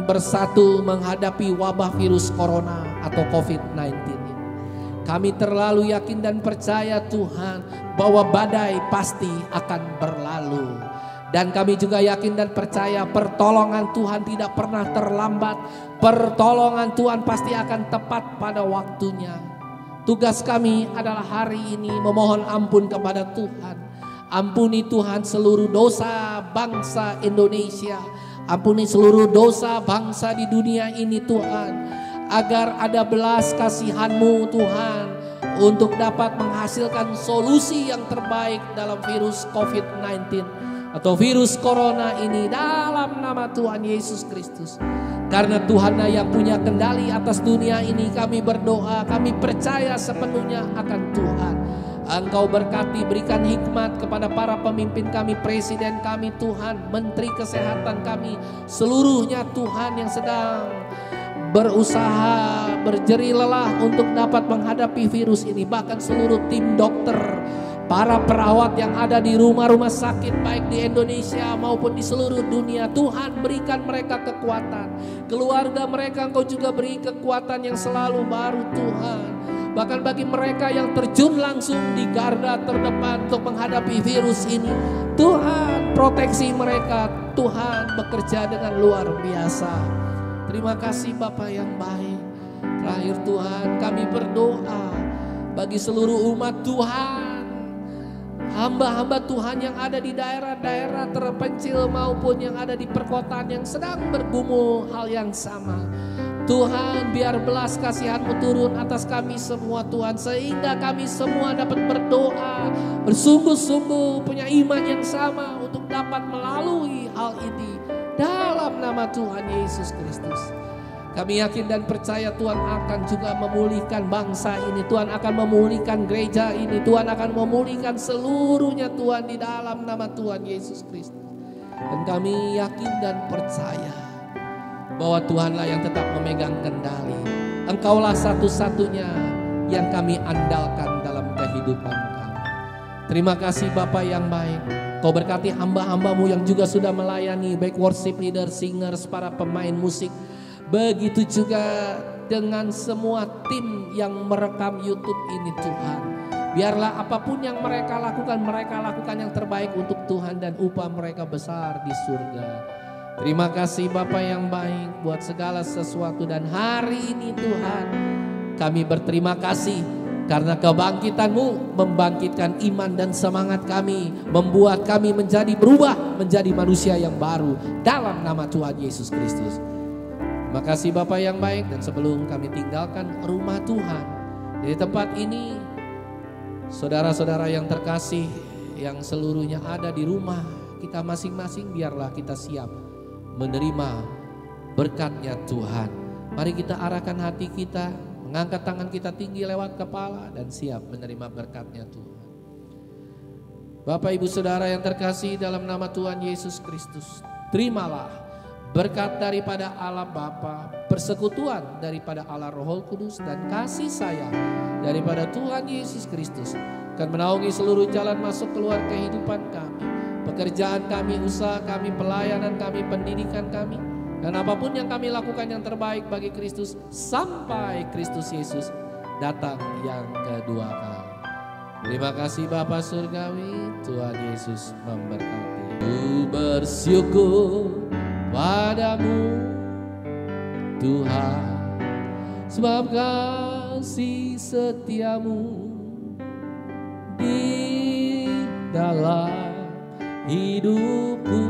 B: bersatu menghadapi wabah virus corona atau COVID-19 ini. Kami terlalu yakin dan percaya Tuhan bahwa badai pasti akan berlalu. Dan kami juga yakin dan percaya pertolongan Tuhan tidak pernah terlambat. Pertolongan Tuhan pasti akan tepat pada waktunya. Tugas kami adalah hari ini memohon ampun kepada Tuhan. Ampuni Tuhan seluruh dosa bangsa Indonesia. Ampuni seluruh dosa bangsa di dunia ini Tuhan. Agar ada belas kasihan-Mu Tuhan, untuk dapat menghasilkan solusi yang terbaik dalam virus COVID-19 atau virus corona ini dalam nama Tuhan Yesus Kristus. Karena Tuhanlah yang punya kendali atas dunia ini, kami berdoa, kami percaya sepenuhnya akan Tuhan. Engkau berkati, berikan hikmat kepada para pemimpin kami, presiden kami Tuhan, menteri kesehatan kami, seluruhnya Tuhan yang sedang berusaha, berjerih lelah untuk dapat menghadapi virus ini. Bahkan seluruh tim dokter, para perawat yang ada di rumah-rumah sakit baik di Indonesia maupun di seluruh dunia, Tuhan berikan mereka kekuatan. Keluarga mereka Engkau juga beri kekuatan yang selalu baru Tuhan. Bahkan bagi mereka yang terjun langsung di garda terdepan untuk menghadapi virus ini, Tuhan proteksi mereka, Tuhan bekerja dengan luar biasa. Terima kasih Bapa yang baik. Terakhir Tuhan, kami berdoa bagi seluruh umat Tuhan, hamba-hamba Tuhan yang ada di daerah-daerah terpencil maupun yang ada di perkotaan yang sedang bergumul hal yang sama. Tuhan, biar belas kasihan-Mu turun atas kami semua Tuhan, sehingga kami semua dapat berdoa, bersungguh-sungguh punya iman yang sama untuk dapat melalui hal ini dalam nama Tuhan Yesus Kristus. Kami yakin dan percaya Tuhan akan juga memulihkan bangsa ini. Tuhan akan memulihkan gereja ini. Tuhan akan memulihkan seluruhnya Tuhan di dalam nama Tuhan Yesus Kristus. Dan kami yakin dan percaya bahwa Tuhanlah yang tetap memegang kendali. Engkaulah satu-satunya yang kami andalkan dalam kehidupan kami. Terima kasih Bapa yang baik. Kau berkati hamba-hamba-Mu yang juga sudah melayani, baik worship leader, singers, para pemain musik. Begitu juga dengan semua tim yang merekam YouTube ini Tuhan. Biarlah apapun yang mereka lakukan yang terbaik untuk Tuhan dan upah mereka besar di surga. Terima kasih Bapa yang baik buat segala sesuatu. Dan hari ini Tuhan, kami berterima kasih karena kebangkitan-Mu membangkitkan iman dan semangat kami, membuat kami menjadi berubah menjadi manusia yang baru dalam nama Tuhan Yesus Kristus. Terima kasih Bapa yang baik. Dan sebelum kami tinggalkan rumah Tuhan di tempat ini, saudara-saudara yang terkasih yang seluruhnya ada di rumah kita masing-masing, biarlah kita siap menerima berkat-Nya Tuhan. Mari kita arahkan hati kita, mengangkat tangan kita tinggi lewat kepala dan siap menerima berkat-Nya Tuhan. Bapak Ibu Saudara yang terkasih dalam nama Tuhan Yesus Kristus, terimalah berkat daripada Allah Bapa, persekutuan daripada Allah Roh Kudus, dan kasih sayang daripada Tuhan Yesus Kristus akan menaungi seluruh jalan masuk keluar kehidupan kami, pekerjaan kami, usaha kami, pelayanan kami, pendidikan kami, dan apapun yang kami lakukan yang terbaik bagi Kristus sampai Kristus Yesus datang yang kedua kali. Terima kasih Bapa Surgawi, Tuhan Yesus memberkati. Ku bersyukur padamu Tuhan, sebab kasih setiamu di hidupku,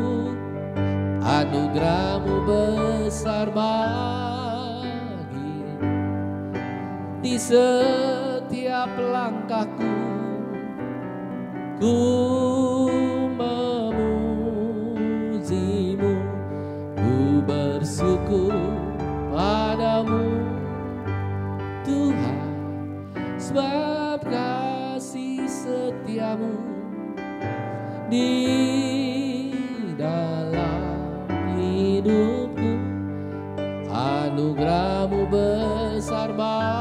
B: anugerah-Mu besar bagi di setiap langkahku. Ku memuji-Mu, ku bersyukur padamu Tuhan, sebab kasih setia-Mu di dalam hidupku, anugerah-Mu besar bagiku.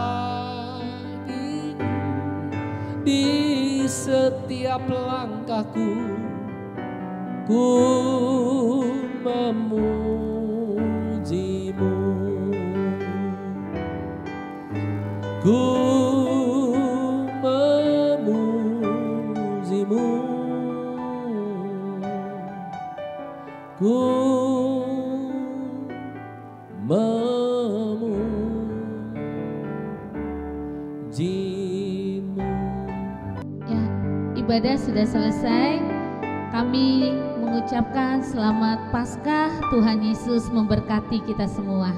B: Di setiap langkahku ku memuji-Mu, ku memuji-Mu, ku memuji-Mu.
A: Ya, ibadah sudah selesai. Kami mengucapkan selamat Paskah. Tuhan Yesus memberkati kita semua.